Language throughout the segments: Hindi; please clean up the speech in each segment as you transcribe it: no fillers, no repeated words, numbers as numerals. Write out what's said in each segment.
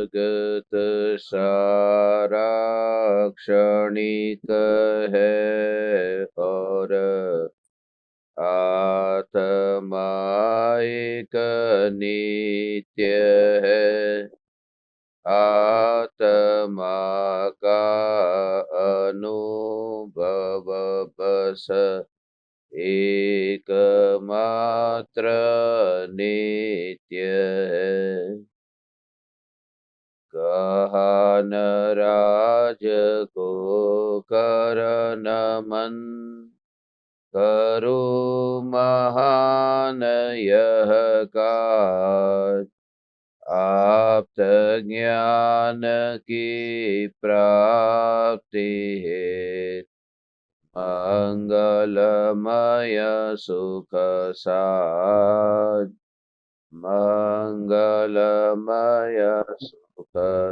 जगत सारा क्षणिक है और आत्मा एक नित्य है। आत्मा का अनुभव बस एकमात्र नित्य है। कहा नराज को कर नमन, करो महान यह कार्य। आप्त ज्ञान की प्राप्ति है, मंगलमय सुख साध। मंगलमय सुख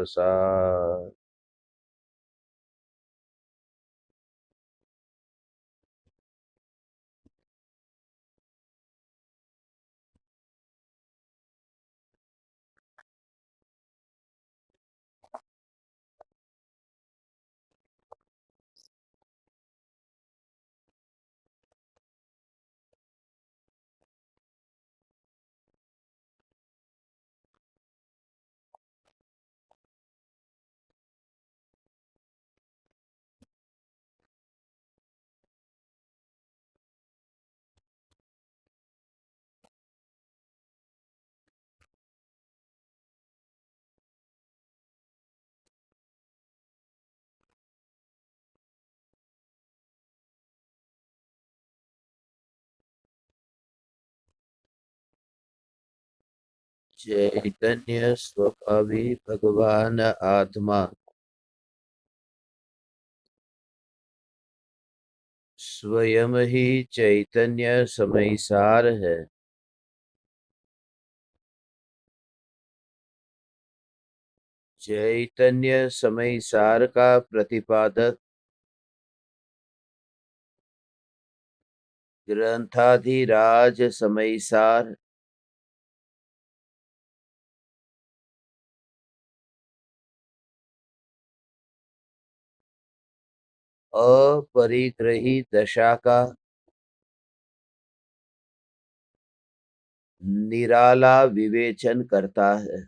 साध। चैतन्य स्वभावी भगवान आत्मा स्वयं ही चैतन्य समयसार है। चैतन्य समयसार का प्रतिपादक ग्रंथाधिराज समयसार अपरिग्रही दशा का निराला विवेचन करता है।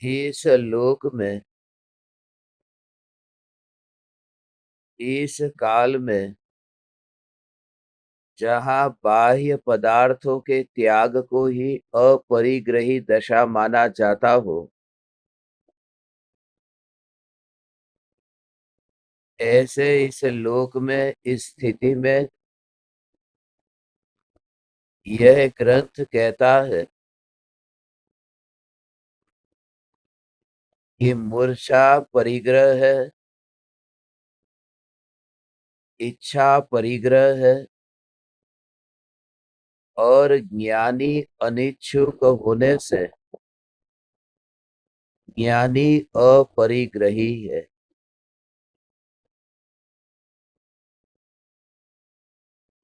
इस लोक में, इस काल में, जहाँ बाह्य पदार्थों के त्याग को ही अपरिग्रही दशा माना जाता हो, ऐसे इस लोक में, इस स्थिति में यह ग्रंथ कहता है कि मूर्छा परिग्रह है, इच्छा परिग्रह है और ज्ञानी अनिच्छुक होने से ज्ञानी अपरिग्रही है।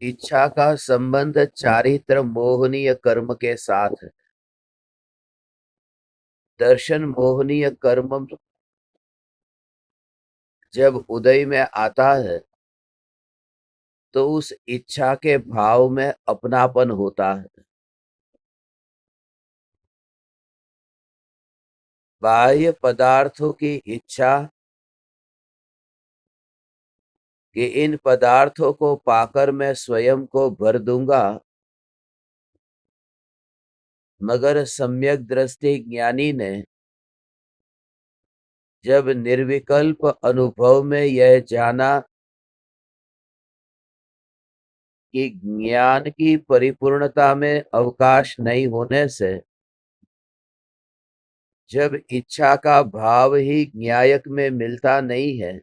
इच्छा का संबंध चारित्र मोहनीय कर्म के साथ है। दर्शन मोहनीय कर्म जब उदय में आता है तो उस इच्छा के भाव में अपनापन होता है। बाह्य पदार्थों की इच्छा कि इन पदार्थों को पाकर मैं स्वयं को भर दूंगा, मगर सम्यक दृष्टि ज्ञानी ने जब निर्विकल्प अनुभव में यह जाना कि ज्ञान की परिपूर्णता में अवकाश नहीं होने से जब इच्छा का भाव ही न्यायक में मिलता नहीं है,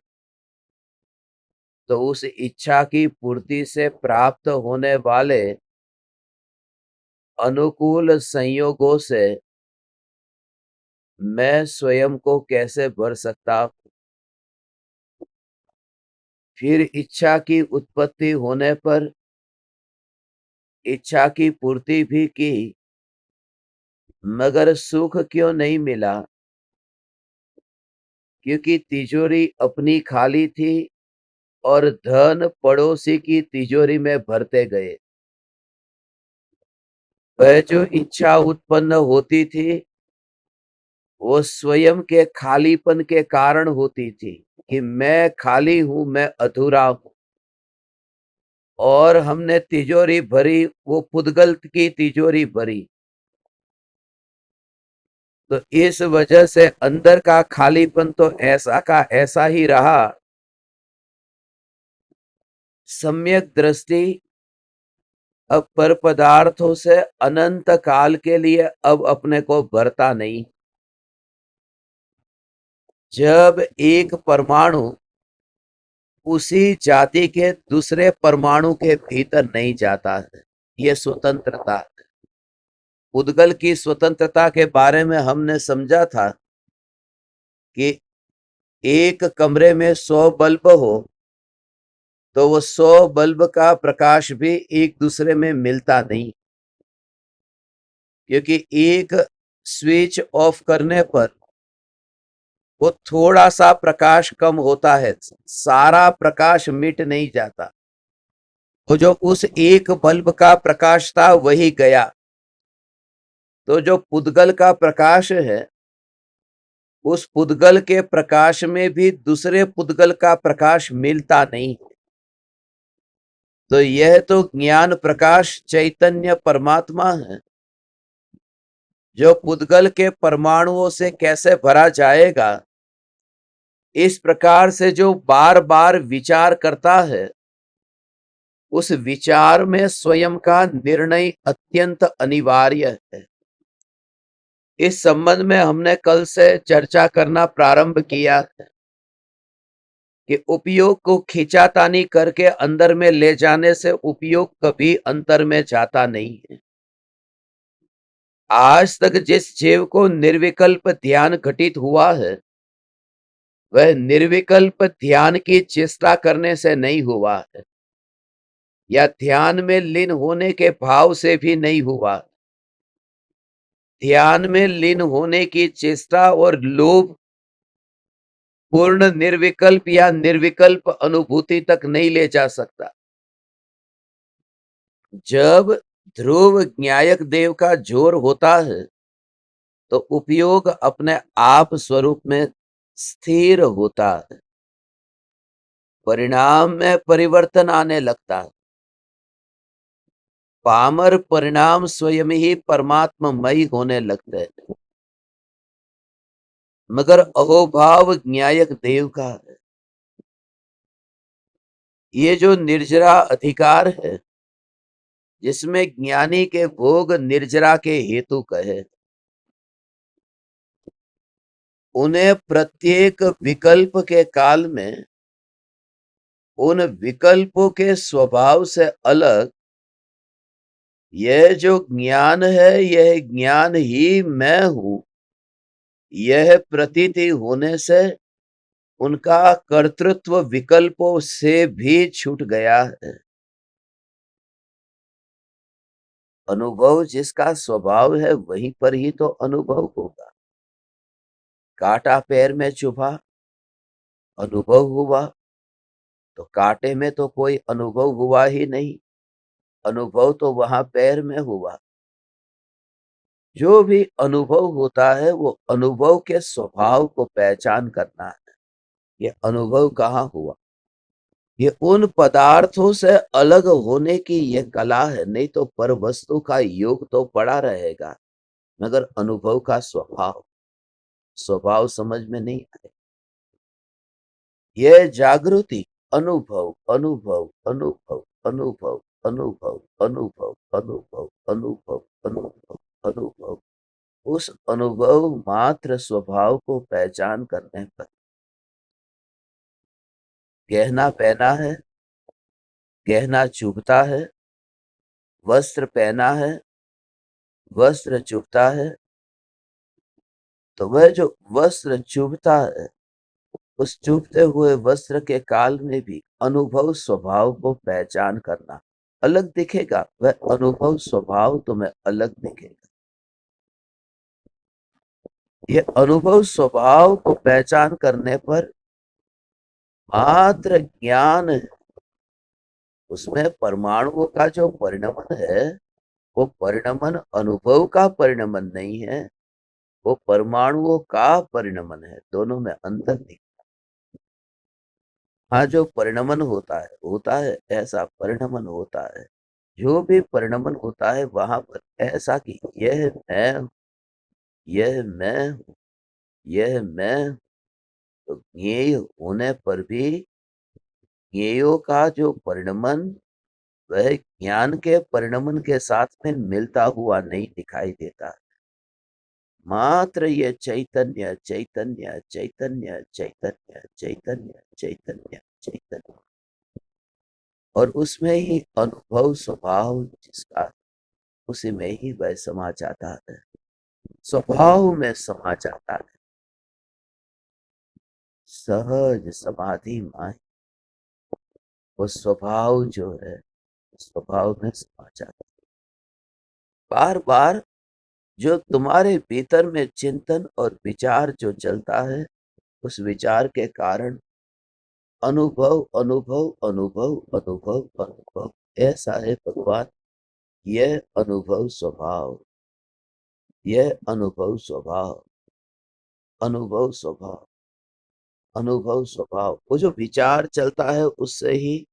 तो उस इच्छा की पूर्ति से प्राप्त होने वाले अनुकूल संयोगों से मैं स्वयं को कैसे भर सकता हूं। फिर इच्छा की उत्पत्ति होने पर इच्छा की पूर्ति भी की, मगर सुख क्यों नहीं मिला? क्योंकि तिजोरी अपनी खाली थी और धन पड़ोसी की तिजोरी में भरते गए। वह जो इच्छा उत्पन्न होती थी, वो स्वयं के खालीपन के कारण होती थी कि मैं खाली हूं, मैं अधूरा हूं। और हमने तिजोरी भरी, वो पुद्गल की तिजोरी भरी। तो इस वजह से अंदर का खालीपन तो ऐसा का ऐसा ही रहा। सम्यक दृष्टि अब पर पदार्थों से अनंत काल के लिए अब अपने को भरता नहीं। जब एक परमाणु उसी जाति के दूसरे परमाणु के भीतर नहीं जाता है, ये स्वतंत्रता। उद्गल की स्वतंत्रता के बारे में हमने समझा था कि एक कमरे में 100 बल्ब हो तो वो 100 बल्ब का प्रकाश भी एक दूसरे में मिलता नहीं, क्योंकि एक स्विच ऑफ करने पर वो थोड़ा सा प्रकाश कम होता है, सारा प्रकाश मिट नहीं जाता। तो जो उस एक बल्ब का प्रकाश था वही गया। तो जो पुद्गल का प्रकाश है, उस पुद्गल के प्रकाश में भी दूसरे पुद्गल का प्रकाश मिलता नहीं। तो यह तो ज्ञान प्रकाश चैतन्य परमात्मा है, जो पुद्गल के परमाणुओं से कैसे भरा जाएगा, इस प्रकार से जो बार बार विचार करता है, उस विचार में स्वयं का निर्णय अत्यंत अनिवार्य है। इस संबंध में हमने कल से चर्चा करना प्रारंभ किया है कि उपयोग को खींचातानी करके अंदर में ले जाने से उपयोग कभी अंतर में जाता नहीं है। आज तक जिस जीव को निर्विकल्प ध्यान घटित हुआ है, वह निर्विकल्प ध्यान की चेष्टा करने से नहीं हुआ है, या ध्यान में लीन होने के भाव से भी नहीं हुआ। ध्यान में लीन होने की चेष्टा और लोभ पूर्ण निर्विकल्प या निर्विकल्प अनुभूति तक नहीं ले जा सकता। जब ध्रुव ज्ञायक देव का जोर होता है, तो उपयोग अपने आप स्वरूप में स्थिर होता है, परिणाम में परिवर्तन आने लगता है। पामर परिणाम स्वयं ही परमात्ममयी होने लगते हैं, मगर अहोभाव ज्ञायक देव का है। ये जो निर्जरा अधिकार है, जिसमें ज्ञानी के भोग निर्जरा के हेतु कहे, उन्हें प्रत्येक विकल्प के काल में उन विकल्पों के स्वभाव से अलग यह जो ज्ञान है, यह ज्ञान ही मैं हूं, यह प्रतीति होने से उनका कर्तृत्व विकल्पों से भी छूट गया है। अनुभव जिसका स्वभाव है, वहीं पर ही तो अनुभव होगा। कांटा पैर में चुभा, अनुभव हुआ, तो कांटे में तो कोई अनुभव हुआ ही नहीं, अनुभव तो वहां पैर में हुआ। जो भी अनुभव होता है, वो अनुभव के स्वभाव को पहचान करना है। ये अनुभव कहाँ हुआ? ये उन पदार्थों से अलग होने की ये कला है, नहीं तो पर वस्तु का योग तो पड़ा रहेगा, मगर अनुभव का स्वभाव स्वभाव समझ में नहीं आए। यह जागृति अनुभव अनुभव अनुभव अनुभव अनुभव अनुभव अनुभव अनुभव अनुभव अनुभव, उस अनुभव मात्र स्वभाव को पहचान करने पर गहना पहना है, गहना चुभता है, वस्त्र पहना है, वस्त्र चुभता है, तो वह जो वस्त्र चुभता है, उस चुभते हुए वस्त्र के काल में भी अनुभव स्वभाव को पहचान करना। अलग दिखेगा, वह अनुभव स्वभाव तुम्हें अलग दिखेगा। ये अनुभव स्वभाव को पहचान करने पर मात्र ज्ञान है। उसमें परमाणुओं का जो परिणमन है, वो परिणमन अनुभव का परिणमन नहीं है, वो परमाणुओं का परिणमन है। दोनों में अंतर नहीं। हाँ, जो परिणमन होता है, ऐसा परिणमन होता है। जो भी परिणमन होता है वहां पर ऐसा कि यह मैं हूं, यह मैं हूं, यह मैं हूं। तो ज्ञेय होने पर भी ज्ञेयों का जो परिणमन, वह ज्ञान के परिणमन के साथ में मिलता हुआ नहीं दिखाई देता। मात्र ये चैतन्य चैतन्य चैतन्य चैतन्य चैतन्य चैतन्य चैतन्य, और उसमें ही अनुभव स्वभाव जिसका, उसी में ही वह समा जाता है, स्वभाव में समा जाता है। सहज समाधि माही, वो स्वभाव जो है, स्वभाव में समा जाता है। बार बार जो तुम्हारे भीतर में चिंतन और विचार जो चलता है, उस विचार के कारण अनुभव अनुभव अनुभव अनुभव अनुभव, ऐसा है भगवान। यह अनुभव स्वभाव, यह अनुभव स्वभाव, अनुभव स्वभाव, अनुभव स्वभाव। वो जो विचार चलता है उससे ही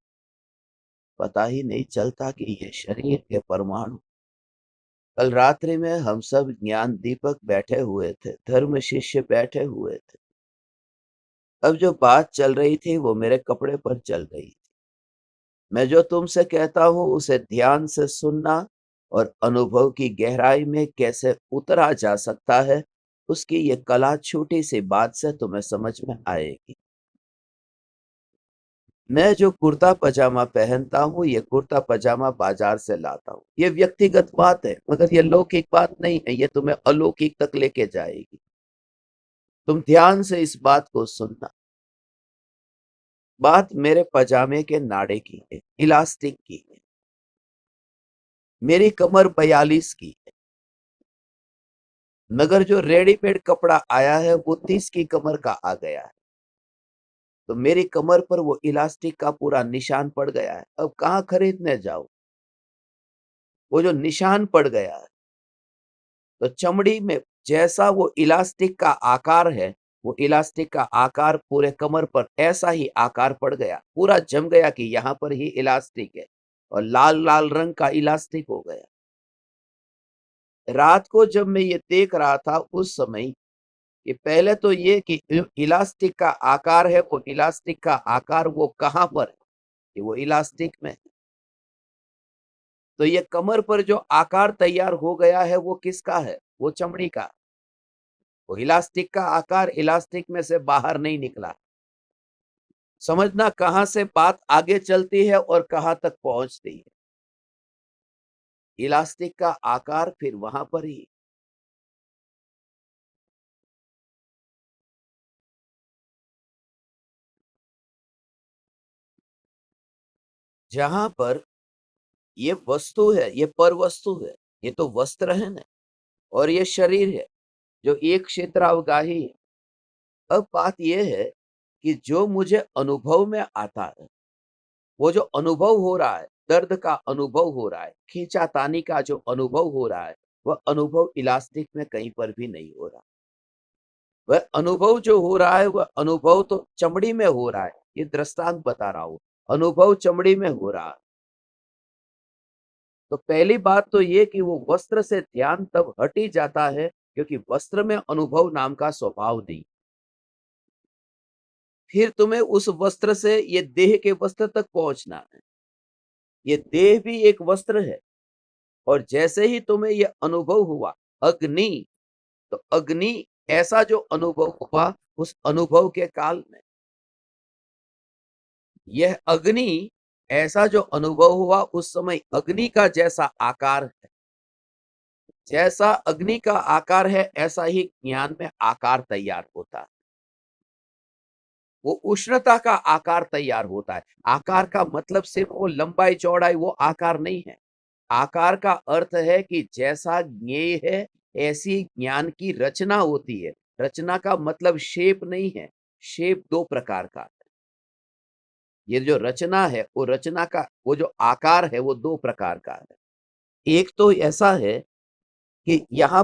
पता ही नहीं चलता कि ये शरीर के परमाणु। कल रात्रि में हम सब ज्ञान दीपक बैठे हुए थे, धर्म शिष्य बैठे हुए थे। अब जो बात चल रही थी वो मेरे कपड़े पर चल रही थी। मैं जो तुमसे कहता हूं उसे ध्यान से सुनना, और अनुभव की गहराई में कैसे उतरा जा सकता है, उसकी ये कला छोटी सी बात से तुम्हें समझ में आएगी। मैं जो कुर्ता पजामा पहनता हूँ, ये कुर्ता पजामा बाजार से लाता हूँ। ये व्यक्तिगत बात है, मगर ये लौकिक बात नहीं है। ये तुम्हें अलौकिक तक लेके जाएगी। तुम ध्यान से इस बात को सुनना। बात मेरे पजामे के नाड़े की है, इलास्टिक की है। मेरी कमर 42 की है, मगर जो रेडीमेड कपड़ा आया है वो 30 की कमर का आ गया है। तो मेरी कमर पर वो इलास्टिक का पूरा निशान पड़ गया है। अब कहाँ खरीदने जाओ? वो जो निशान पड़ गया है, तो चमड़ी में जैसा वो इलास्टिक का आकार है, वो इलास्टिक का आकार पूरे कमर पर ऐसा ही आकार पड़ गया, पूरा जम गया कि यहाँ पर ही इलास्टिक है, और लाल लाल रंग का इलास्टिक हो गया। रात को जब मैं ये देख रहा था उस समय, कि पहले तो ये कि इलास्टिक का आकार है, वो इलास्टिक का आकार वो कहाँ पर है, कि वो इलास्टिक में। तो ये कमर पर जो आकार तैयार हो गया है वो किसका है? वो चमड़ी का। वो इलास्टिक का आकार इलास्टिक में से बाहर नहीं निकला। समझना कहां से बात आगे चलती है और कहां तक पहुंचती है। इलास्टिक का आकार फिर वहां पर ही। जहां पर ये वस्तु है, ये पर वस्तु है, ये तो वस्त्र है ना, और ये शरीर है जो एक क्षेत्रावगाही है। अब बात यह है कि जो मुझे अनुभव में आता है, वो जो अनुभव हो रहा है, दर्द का अनुभव हो रहा है, खींचातानी का जो अनुभव हो रहा है, वह अनुभव इलास्टिक में कहीं पर भी नहीं हो रहा। वह अनुभव जो हो रहा है, वह अनुभव तो चमड़ी में हो रहा है। ये दृष्टांत बता रहा हूं, अनुभव चमड़ी में हो रहा है। तो पहली बात तो ये कि वो वस्त्र से ध्यान तब हट ही जाता है, क्योंकि वस्त्र में अनुभव नाम का स्वभाव नहीं। फिर तुम्हें उस वस्त्र से ये देह के वस्त्र तक पहुंचना है। ये देह भी एक वस्त्र है, और जैसे ही तुम्हें ये अनुभव हुआ अग्नि, तो अग्नि ऐसा जो अनुभव हुआ, उस अनुभव के काल में यह अग्नि ऐसा जो अनुभव हुआ, उस समय अग्नि का जैसा आकार है, जैसा अग्नि का आकार है, ऐसा ही ज्ञान में आकार तैयार होता है। वो उष्णता का आकार तैयार होता है। आकार का मतलब सिर्फ वो लंबाई चौड़ाई, वो आकार नहीं है। आकार का अर्थ है कि जैसा ज्ञेय है ऐसी ज्ञान की रचना होती है। रचना का मतलब शेप नहीं है। शेप दो प्रकार का है। ये जो रचना है वो रचना का वो जो आकार है वो दो प्रकार का है। एक तो ऐसा है कि यहाँ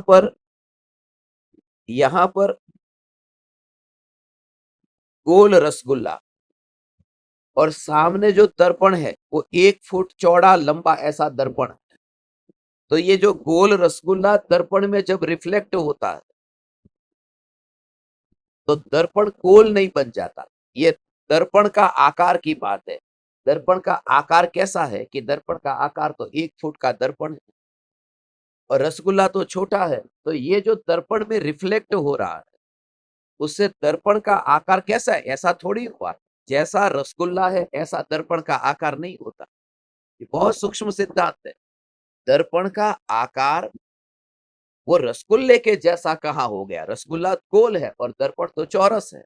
पर गोल रसगुल्ला और सामने जो दर्पण है वो 1 फुट चौड़ा लंबा ऐसा दर्पण है। तो ये जो गोल रसगुल्ला दर्पण में जब रिफ्लेक्ट होता है तो दर्पण गोल नहीं बन जाता। ये दर्पण का आकार की बात है। दर्पण का आकार कैसा है कि दर्पण का आकार तो 1 फुट का दर्पण है और रसगुल्ला तो छोटा है। तो ये जो दर्पण में रिफ्लेक्ट हो रहा है उससे दर्पण का आकार कैसा है, ऐसा थोड़ी हुआ। जैसा रसगुल्ला है ऐसा दर्पण का आकार नहीं होता। ये बहुत सूक्ष्म सिद्धांत है। दर्पण का आकार वो रसगुल्ले के जैसा कहाँ हो गया? रसगुल्ला गोल है और दर्पण तो चौरस है।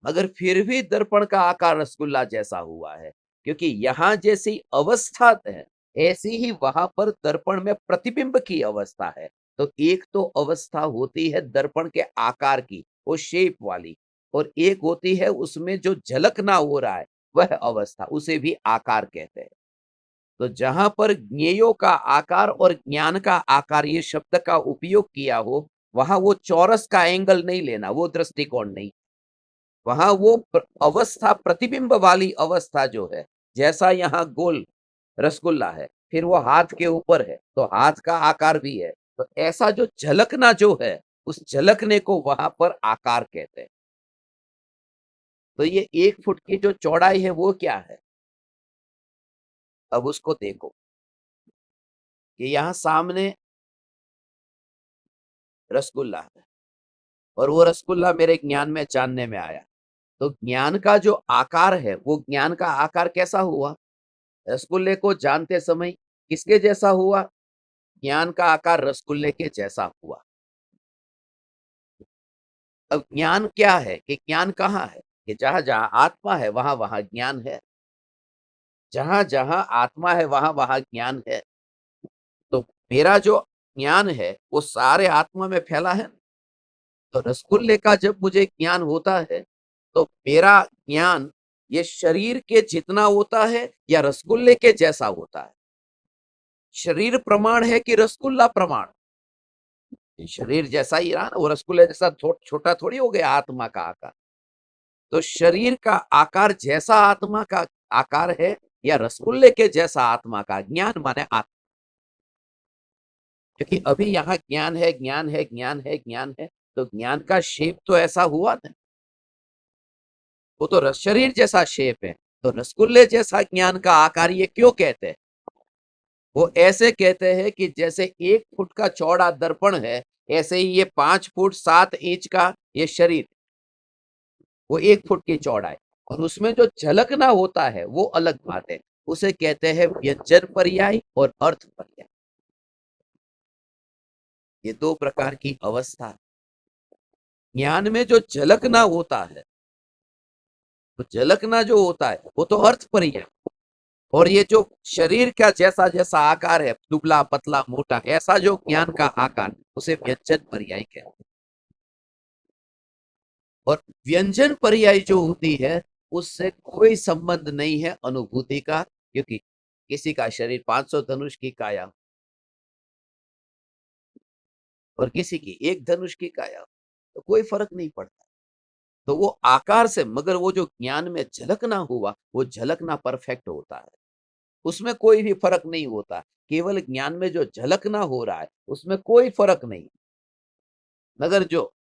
मगर फिर भी दर्पण का आकार रसगुल्ला जैसा हुआ है क्योंकि यहां जैसी अवस्था है ऐसी ही वहां पर दर्पण में प्रतिबिंब की अवस्था है। तो एक तो अवस्था होती है दर्पण के आकार की, वो शेप वाली, और एक होती है उसमें जो झलकना हो रहा है वह अवस्था, उसे भी आकार कहते हैं। तो जहां पर ज्ञेयों का आकार और ज्ञान का आकार ये शब्द का उपयोग किया हो वहां वो चौरस का एंगल नहीं लेना, वो दृष्टिकोण नहीं। वहां वो अवस्था प्रतिबिंब वाली अवस्था जो है, जैसा यहाँ गोल रसगुल्ला है फिर वो हाथ के ऊपर है तो हाथ का आकार भी है। तो ऐसा जो झलकना जो है उस झलकने को वहां पर आकार कहते हैं। तो ये 1 फुट की जो चौड़ाई है वो क्या है? अब उसको देखो कि यहाँ सामने रसगुल्ला है और वो रसगुल्ला मेरे ज्ञान में जानने में आया। तो ज्ञान का जो आकार है वो ज्ञान का आकार कैसा हुआ? रसगुल्ले को जानते समय किसके जैसा हुआ? ज्ञान का आकार रसगुल्ले के जैसा हुआ। अब ज्ञान क्या है कि ज्ञान कहाँ है? कि जहां जहां आत्मा है वहां वहां ज्ञान है। जहां जहां आत्मा है वहां वहां ज्ञान है। तो मेरा जो ज्ञान है वो सारे आत्मा में फैला है। तो रसगुल्ले का जब मुझे ज्ञान होता है तो मेरा ज्ञान ये शरीर के जितना होता है या रसगुल्ले के जैसा होता है? शरीर प्रमाण है कि रसगुल्ला प्रमाण? शरीर जैसा ही रहा ना, वो रसगुल्ले जैसा छोटा थोड़ी हो गया आत्मा का आकार। तो शरीर का आकार जैसा आत्मा का आकार है या रसगुल्ले के जैसा आत्मा का? ज्ञान माने आत्मा। क्योंकि अभी यहाँ ज्ञान है ज्ञान है ज्ञान है ज्ञान है, तो ज्ञान का शेप तो ऐसा हुआ ना, वो तो शरीर जैसा शेप है। तो रसगुल्ले जैसा ज्ञान का आकार ये क्यों कहते हैं? वो ऐसे कहते हैं कि जैसे 1 फुट का चौड़ा दर्पण है ऐसे ही ये 5 फुट 7 इंच का ये शरीर, वो 1 फुट की चौड़ाई, और उसमें जो झलकना होता है वो अलग बात है। उसे कहते हैं व्यंजन पर्याय और अर्थ पर्याय। ये दो प्रकार की अवस्था है। ज्ञान में जो झलकना होता है, तो झलकना जो होता है वो तो अर्थ पर्याय, और ये जो शरीर का जैसा जैसा आकार है, दुबला पतला मोटा, ऐसा जो ज्ञान का आकार उसे व्यंजन पर्याय कहते हैं। और व्यंजन पर्याय जो होती है उससे कोई संबंध नहीं है अनुभूति का, क्योंकि किसी का शरीर 500 धनुष की काया और किसी की 1 धनुष की काया, तो कोई फर्क नहीं पड़ता। तो वो आकार से, मगर वो जो ज्ञान में झलकना हुआ वो झलकना परफेक्ट होता है, उसमें कोई भी फर्क नहीं होता। केवल ज्ञान में जो झलकना हो रहा है उसमें कोई फर्क नहीं। मगर जो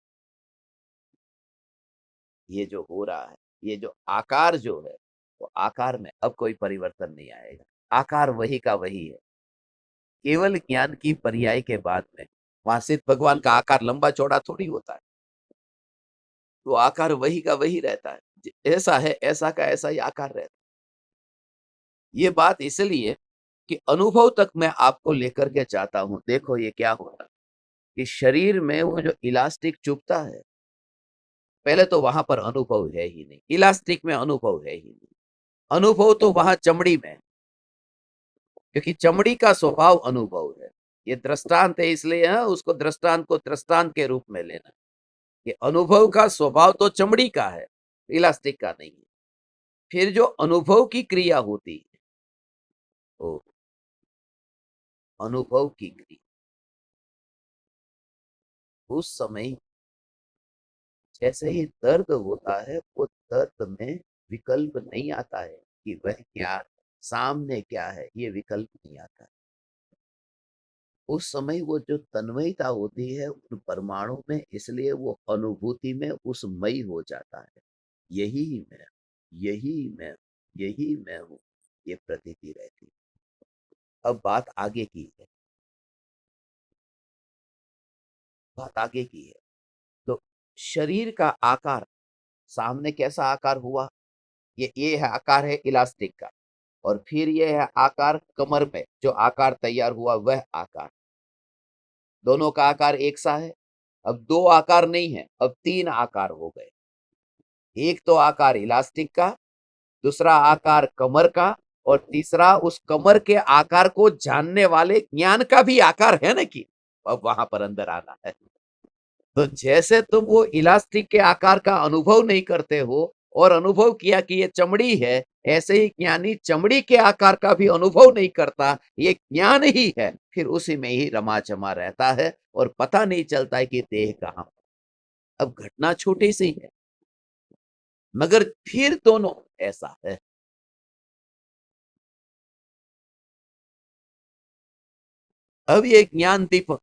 ये जो हो रहा है, ये जो आकार जो है, तो आकार में अब कोई परिवर्तन नहीं आएगा। आकार वही का वही है। केवल ज्ञान की पर्याय के बाद में वहां सिद्ध भगवान का आकार लंबा चौड़ा थोड़ी होता है। तो आकार वही का वही रहता है। ऐसा है ऐसा का ऐसा ही आकार रहता है। ये बात इसलिए कि अनुभव तक मैं आपको लेकर के जाता हूं। देखो ये क्या होता है कि शरीर में वो जो इलास्टिक चुभता है पहले तो वहां पर अनुभव है ही नहीं, इलास्टिक में अनुभव है ही नहीं। अनुभव तो वहां चमड़ी में, क्योंकि चमड़ी का स्वभाव अनुभव है। ये दृष्टांत है, इसलिए उसको दृष्टांत को दृष्टांत के रूप में लेना। ये अनुभव का स्वभाव तो चमड़ी का है, इलास्टिक का नहीं है। फिर जो अनुभव की क्रिया होती है, वो अनुभव की क्रिया उस समय जैसे ही दर्द होता है, वो दर्द में विकल्प नहीं आता है कि वह क्या, सामने क्या है, ये विकल्प नहीं आता। उस समय वो जो तन्मयता होती है उन परमाणु में, इसलिए वो अनुभूति में उस मई हो जाता है। यही मैं, यही मैं, यही मैं हूं, ये प्रतीति रहती है। अब बात आगे की है, बात आगे की है। तो शरीर का आकार सामने कैसा आकार हुआ, ये है आकार है इलास्टिक का। और फिर ये है आकार कमर में जो आकार तैयार हुआ, वह आकार, दोनों का आकार एक सा है। अब दो आकार नहीं है, अब तीन आकार हो गए। एक तो आकार इलास्टिक का, दूसरा आकार कमर का, और तीसरा उस कमर के आकार को जानने वाले ज्ञान का भी आकार है ना, कि अब वहां पर अंदर आना है। तो जैसे तुम वो इलास्टिक के आकार का अनुभव नहीं करते हो और अनुभव किया कि ये चमड़ी है, ऐसे ही ज्ञानी चमड़ी के आकार का भी अनुभव नहीं करता, ये ज्ञान ही है, फिर उसी में ही रमा चमा रहता है और पता नहीं चलता है कि देह कहां। अब घटना छोटी सी है, मगर फिर दोनों ऐसा है। अब ये ज्ञान दीपक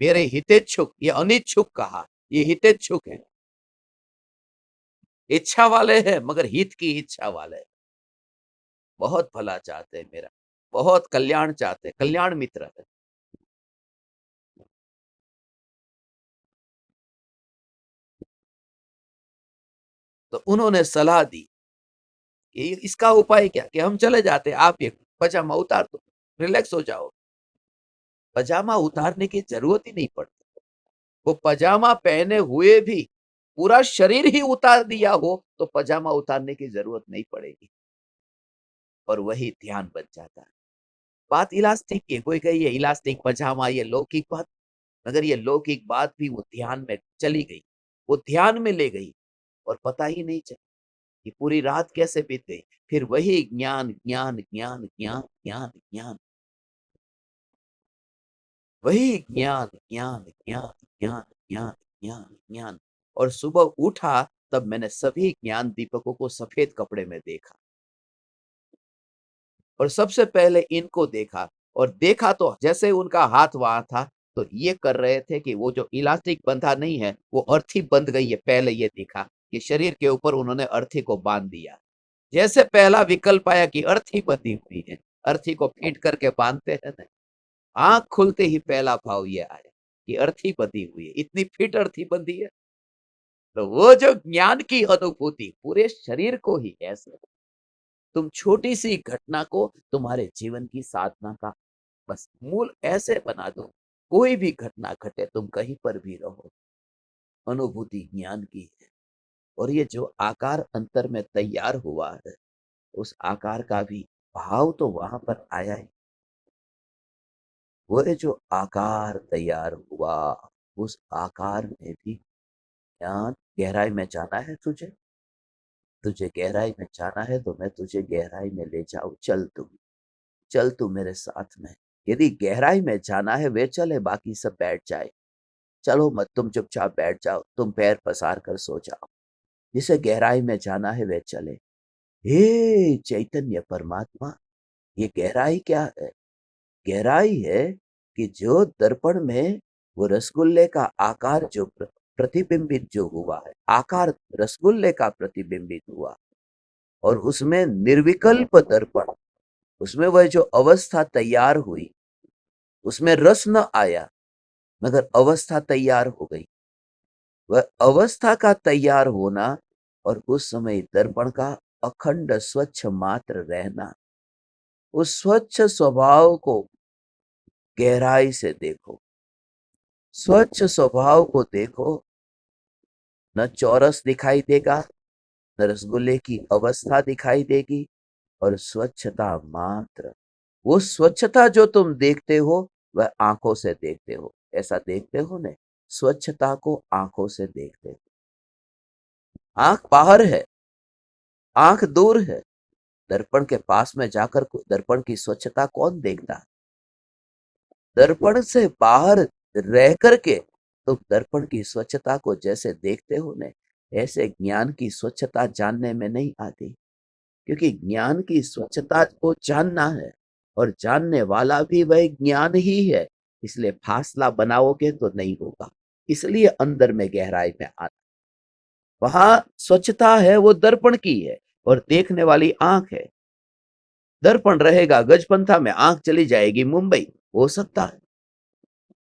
मेरे हितेच्छुक, ये अनिच्छुक कहा, ये हितेच्छुक है, इच्छा वाले हैं मगर हित की इच्छा वाले हैं। बहुत भला चाहते हैं मेरा, बहुत कल्याण चाहते हैं, कल्याण मित्र है। तो उन्होंने सलाह दी कि इसका उपाय क्या, कि हम चले जाते, आप ये पजामा उतार दो, रिलैक्स हो जाओ। पजामा उतारने की जरूरत ही नहीं पड़ती। वो पजामा पहने हुए भी पूरा शरीर ही उतार दिया हो तो पजामा उतारने की जरूरत नहीं पड़ेगी, और वही ध्यान बन जाता है। बात इलास्टिक की, कोई कही ये इलास्टिक पजामा, ये लौकिक बात, मगर ये लौकिक बात भी वो ध्यान में चली गई, वो ध्यान में ले गई, और पता ही नहीं चला कि पूरी रात कैसे बीत गई। फिर वही ज्ञान ज्ञान ज्ञान ज्ञान ज्ञान ज्ञान, वही ज्ञान ज्ञान ज्ञान ज्ञान ज्ञान ज्ञान ज्ञान। और सुबह उठा तब मैंने सभी ज्ञान दीपकों को सफेद कपड़े में देखा, और सबसे पहले इनको देखा। और देखा तो जैसे उनका हाथ वहां था, तो ये कर रहे थे कि वो जो इलास्टिक बंधा नहीं है, वो अर्थी बंध गई है। पहले ये देखा कि शरीर के ऊपर उन्होंने अर्थी को बांध दिया। जैसे पहला विकल्प आया कि अर्थी बंधी हुई है, अर्थी को फीट करके बांधते हैं ना, आंख खुलते ही पहला भाव ये आया कि अर्थी बंधी हुई है, इतनी फिट अर्थी बंधी है। तो वो जो ज्ञान की अनुभूति पूरे शरीर को ही ऐसे, तुम छोटी सी घटना को तुम्हारे जीवन की साधना का बस मूल ऐसे बना दो, कोई भी घटना घटे, तुम कहीं पर भी रहो, अनुभूति ज्ञान की है। और ये जो आकार अंतर में तैयार हुआ है, उस आकार का भी भाव तो वहां पर आया ही। वो जो आकार तैयार हुआ, उस आकार में भी ज्ञान। गहराई में जाना है तुझे, तुझे गहराई में जाना है तो मैं तुझे गहराई में ले जाऊं, चल तू, चल तू मेरे साथ में। यदि गहराई में जाना है वे चले, बाकी सब बैठ जाए। चलो मत, तुम चुपचाप बैठ जाओ, तुम पैर पसार कर सो जाओ। जिसे गहराई में जाना है वे चले। हे चैतन्य परमात्मा, ये गहराई क्या है? गहराई है कि जो दर्पण में वो रसगुल्ले का आकार जो प्रतिबिंबित जो हुआ है, आकार रसगुल्ले का प्रतिबिंबित हुआ, और उसमें निर्विकल्प दर्पण, उसमें वह जो अवस्था तैयार हुई, उसमें रस न आया मगर अवस्था तैयार हो गई। वह अवस्था का तैयार होना और उस समय दर्पण का अखंड स्वच्छ मात्र रहना, उस स्वच्छ स्वभाव को गहराई से देखो, स्वच्छ स्वभाव को देखो। न चौरस दिखाई देगा, न रसगुल्ले की अवस्था दिखाई देगी, और स्वच्छता मात्र। वो स्वच्छता जो तुम देखते हो वह आंखों से देखते हो, ऐसा देखते हो ने, स्वच्छता को आंखों से देखते हो। आंख बाहर है, आंख दूर है। दर्पण के पास में जाकर दर्पण की स्वच्छता कौन देखता है? दर्पण से बाहर रह करके तुम दर्पण की स्वच्छता को जैसे देखते हो ने, ऐसे ज्ञान की स्वच्छता जानने में नहीं आती। क्योंकि ज्ञान की स्वच्छता को जानना है, और जानने वाला भी वह ज्ञान ही है। इसलिए फासला बनाओगे तो नहीं होगा, इसलिए अंदर में गहराई में आना। वहां स्वच्छता है वो दर्पण की है, और देखने वाली आंख है। दर्पण रहेगा गजपंथा में, आंख चली जाएगी मुंबई, हो सकता है।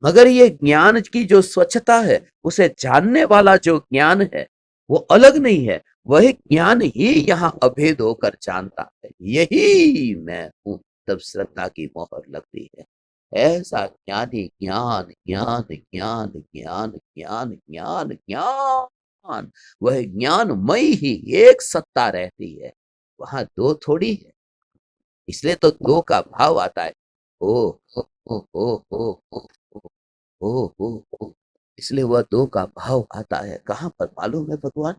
मगर ये ज्ञान की जो स्वच्छता है, उसे जानने वाला जो ज्ञान है वो अलग नहीं है। वह ज्ञान ही यहाँ अभेद होकर जानता है, यही मैं हूं। तब श्रद्धा की मोहर लगती है। ऐसा ज्ञानी ज्ञान ज्ञान ज्ञान ज्ञान ज्ञान ज्ञान ज्ञान, वह ज्ञानमय ही एक सत्ता रहती है, वहां दो थोड़ी है। इसलिए तो दो का भाव आता है। ओ ओ ओ ओ ओ ओ ओ ओ ओ ओ। इसलिए वह दो का भाव आता है, कहां पर मालूम है भगवान?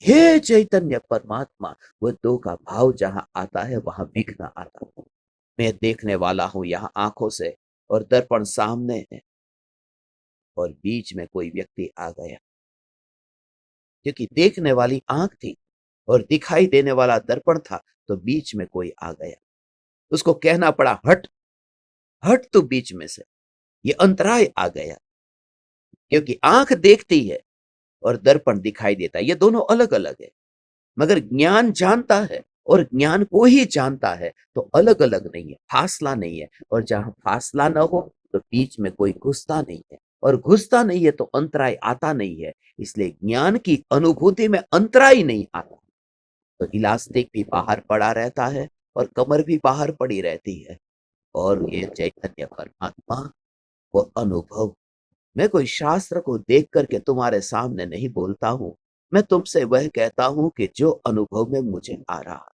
हे चैतन्य परमात्मा, वह दो का भाव जहां आता है वहां विघ्न आता है। मैं देखने वाला हूं यहाँ आंखों से, और दर्पण सामने है, और बीच में कोई व्यक्ति आ गया। क्योंकि देखने वाली आंख थी और दिखाई देने वाला दर्पण था, तो बीच में कोई आ गया। उसको कहना पड़ा, हट हट तू बीच में से। ये अंतराय आ गया। क्योंकि आंख देखती है और दर्पण दिखाई देता है, ये दोनों अलग अलग है। मगर ज्ञान जानता है और ज्ञान को ही जानता है, तो अलग अलग नहीं है, फासला नहीं है। और जहां फासला ना हो तो बीच में कोई घुसता नहीं है, और घुसता नहीं है तो अंतराय आता नहीं है। इसलिए ज्ञान की अनुभूति में अंतराय नहीं आता। तो इलास्टिक भी बाहर पड़ा रहता है, और कमर भी बाहर पड़ी रहती है, और ये चैतन्य परमात्मा वो अनुभव। मैं कोई शास्त्र को देख करके तुम्हारे सामने नहीं बोलता हूं, मैं तुमसे वह कहता हूं कि जो अनुभव में मुझे आ रहा है।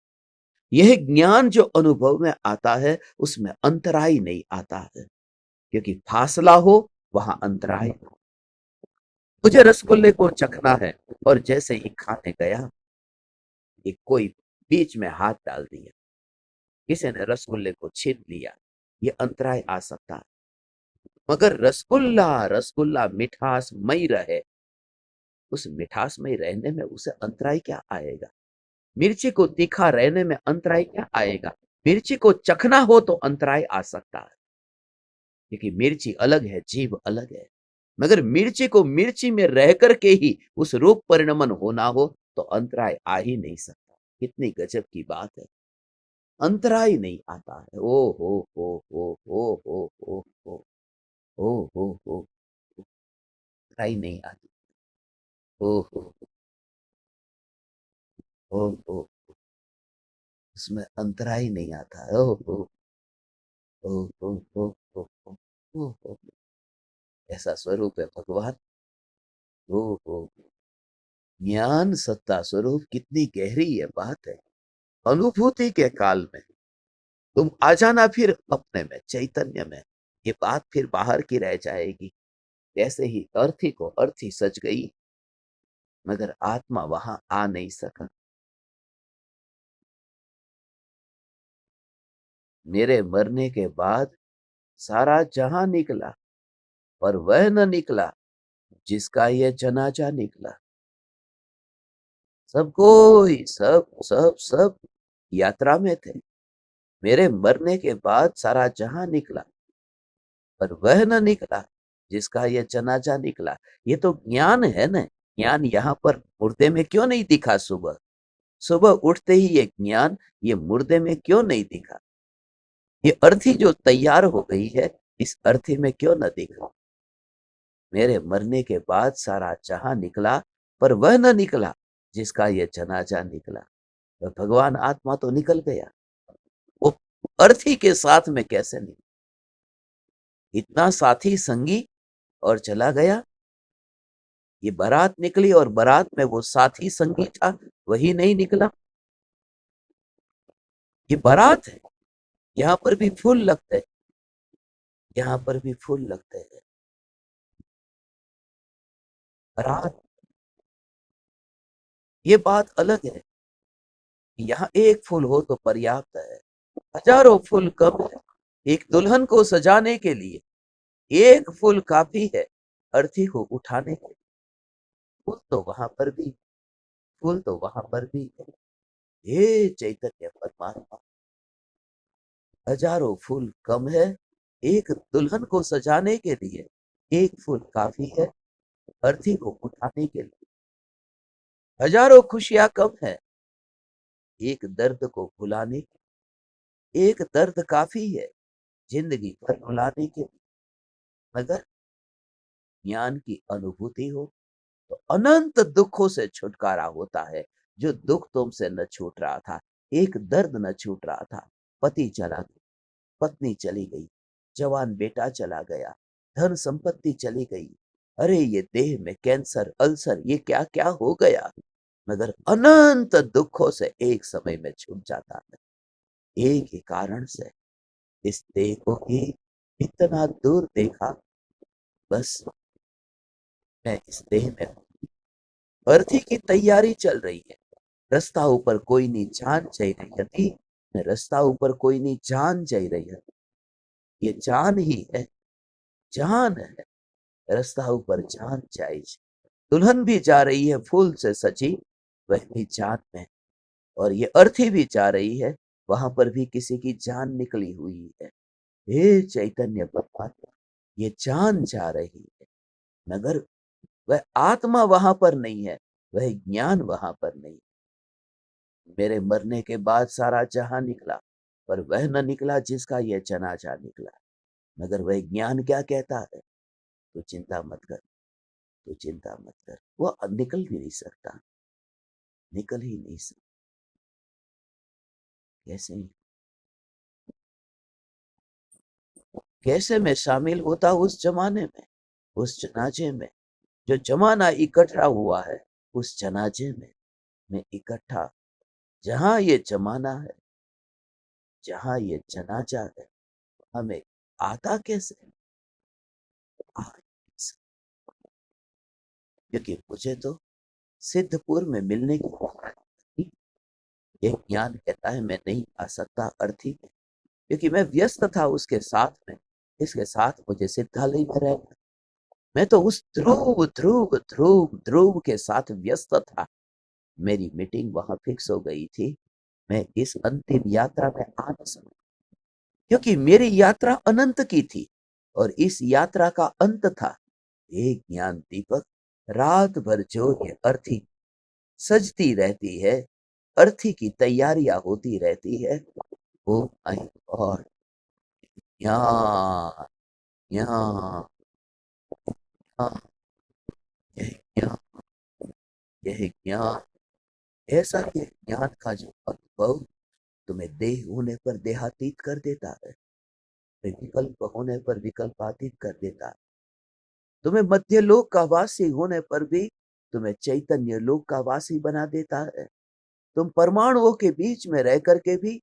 यह ज्ञान जो अनुभव में आता है उसमें अंतराय नहीं आता है। क्योंकि फासला हो वहां अंतराय हो। मुझे रसगुल्ले को चखना है, और जैसे ही खाने गया, एक कोई बीच में हाथ डाल दिया, किसी ने रसगुल्ले को छीन लिया, ये अंतराय आ सकता है। मगर रसगुल्ला रसगुल्ला मिठास मई रहे, उस मिठास में रहने में उसे अंतराय क्या आएगा? मिर्ची को तीखा रहने में अंतराय क्या आएगा? मिर्ची को चखना हो तो अंतराय आ सकता है, क्योंकि मिर्ची अलग है, जीभ अलग है। मगर मिर्ची को मिर्ची में रह करके ही उस रूप परिणमन होना हो तो अंतराय आ ही नहीं सकता। कितनी गजब की बात है, अंतराय नहीं आता है। ओ हो हो हो हो हो हो हो हो, अंतराय नहीं आती। ओ हो हो, उसमें अंतराय नहीं आता है। ओ हो ओ हो हो हो हो हो हो। ऐसा स्वरूप है भगवान। ओ हो, ज्ञान सत्ता स्वरूप कितनी गहरी ये बात है। अनुभूति के काल में तुम आ जाना फिर अपने में, चैतन्य में, ये बात फिर बाहर की रह जाएगी। जैसे ही अर्थी को अर्थी सच गई, मगर आत्मा वहां आ नहीं सका। मेरे मरने के बाद सारा जहां निकला, पर वह न निकला जिसका ये जनाजा निकला। सब कोई, सब सब सब यात्रा में थे। मेरे मरने के बाद सारा जहां निकला, पर वह न निकला जिसका ये जनाजा निकला। ये तो ज्ञान है ना। ज्ञान यहाँ पर मुर्दे में क्यों नहीं दिखा? सुबह सुबह उठते ही ये ज्ञान ये मुर्दे में क्यों नहीं दिखा? ये अर्थी जो तैयार हो गई है, इस अर्थी में क्यों न दिखा? मेरे मरने के बाद सारा जहां निकला, पर वह न निकला जिसका ये जनाजा निकला। तो भगवान आत्मा तो निकल गया, वो अर्थी के साथ में कैसे निकला? इतना साथी संगी और चला गया। ये बारात निकली और बारात में वो साथी संगी था, वही नहीं निकला। ये बारात है, यहाँ पर भी फूल लगते हैं, यहाँ पर भी फूल लगते हैं। बारात, ये बात अलग है। यहाँ एक फूल हो तो पर्याप्त है, हजारों फूल कम है। एक दुल्हन को सजाने के लिए एक फूल काफी है, अर्थी को उठाने के लिए। फूल तो वहां पर भी, फूल तो वहां पर भी है। हे चैतन्य परमात्मा, हजारों फूल कम है, एक दुल्हन को सजाने के लिए एक फूल काफी है, अर्थी को उठाने के लिए। हजारों खुशियां कम है, एक दर्द को भुलाने के, एक दर्द काफी है जिंदगी भर भुलाने के लिए। मगर ज्ञान की अनुभूति हो तो अनंत दुखों से छुटकारा होता है। जो दुख तुमसे न छूट रहा था, एक दर्द न छूट रहा था, पति चला गया, पत्नी चली गई, जवान बेटा चला गया, धन संपत्ति चली गई, अरे ये देह में कैंसर, अल्सर, ये क्या क्या हो गया। मगर अनंत दुखों से एक समय में छूट जाता है, एक ही कारण से। इस देह को ही इतना दूर देखा, बस मैं इस देह में हूं। अर्थी की तैयारी चल रही है, रास्ता ऊपर कोई नहीं जान जाई रही थी, रास्ता ऊपर कोई नहीं जान जाई रही है। ये जान ही है, जान है, रास्ता ऊपर जान जाई। दुल्हन भी जा रही है फूल से सजी, वह भी जान में। और ये अर्थी भी जा रही है, वहां पर भी किसी की जान निकली हुई है। हे चैतन्य परमात्मा, ये जान जा रही है, मगर वह आत्मा वहां पर नहीं है, वह ज्ञान वहां पर नहीं। मेरे मरने के बाद सारा जहां निकला, पर वह न निकला जिसका यह जनाजा निकला। मगर वह ज्ञान क्या कहता है, तू चिंता मत कर, तू चिंता मत कर। वह निकल भी नहीं सकता, निकल ही नहीं सकता। कैसे, कैसे मैं शामिल होता उस जमाने में, उस जनाजे में। जो जमाना इकट्ठा हुआ है, उस जनाजे में मैं इकट्ठा। जहां ये जमाना है, जहां ये जनाजा है, हमें आता कैसे, आ नहीं सकता। क्योंकि मुझे तो सिद्धपुर में मिलने की मौका थी। ये ज्ञान कहता है मैं नहीं आ सकता अर्थी में, क्योंकि मैं व्यस्त था उसके साथ में। इसके साथ मुझे सिद्धालय में रहना, मैं तो उस ध्रुव ध्रुव ध्रुव ध्रुव के साथ व्यस्त था। मेरी मीटिंग वहां फिक्स हो गई थी, मैं इस अंतिम यात्रा में आ न सकता, क्योंकि मेरी यात्रा अनंत की थी और इस यात्रा का अंत था। एक ज्ञान दीपक, रात भर जो ये अर्थी सजती रहती है, अर्थी की तैयारियां होती रहती है। ओ माय गॉड, यहाँ, यहाँ, यहाँ, यह ज्ञान, यह ज्ञान, ऐसा ये ज्ञान का जो अनुभव तुम्हें देह होने पर देहातीत कर देता है, विकल्प होने पर विकल्पातीत कर देता है। तुम्हें मध्य लोक का वासी होने पर भी तुम्हें चैतन्य लोक का वासी बना देता है। तुम परमाणुओं के बीच में रह करके भी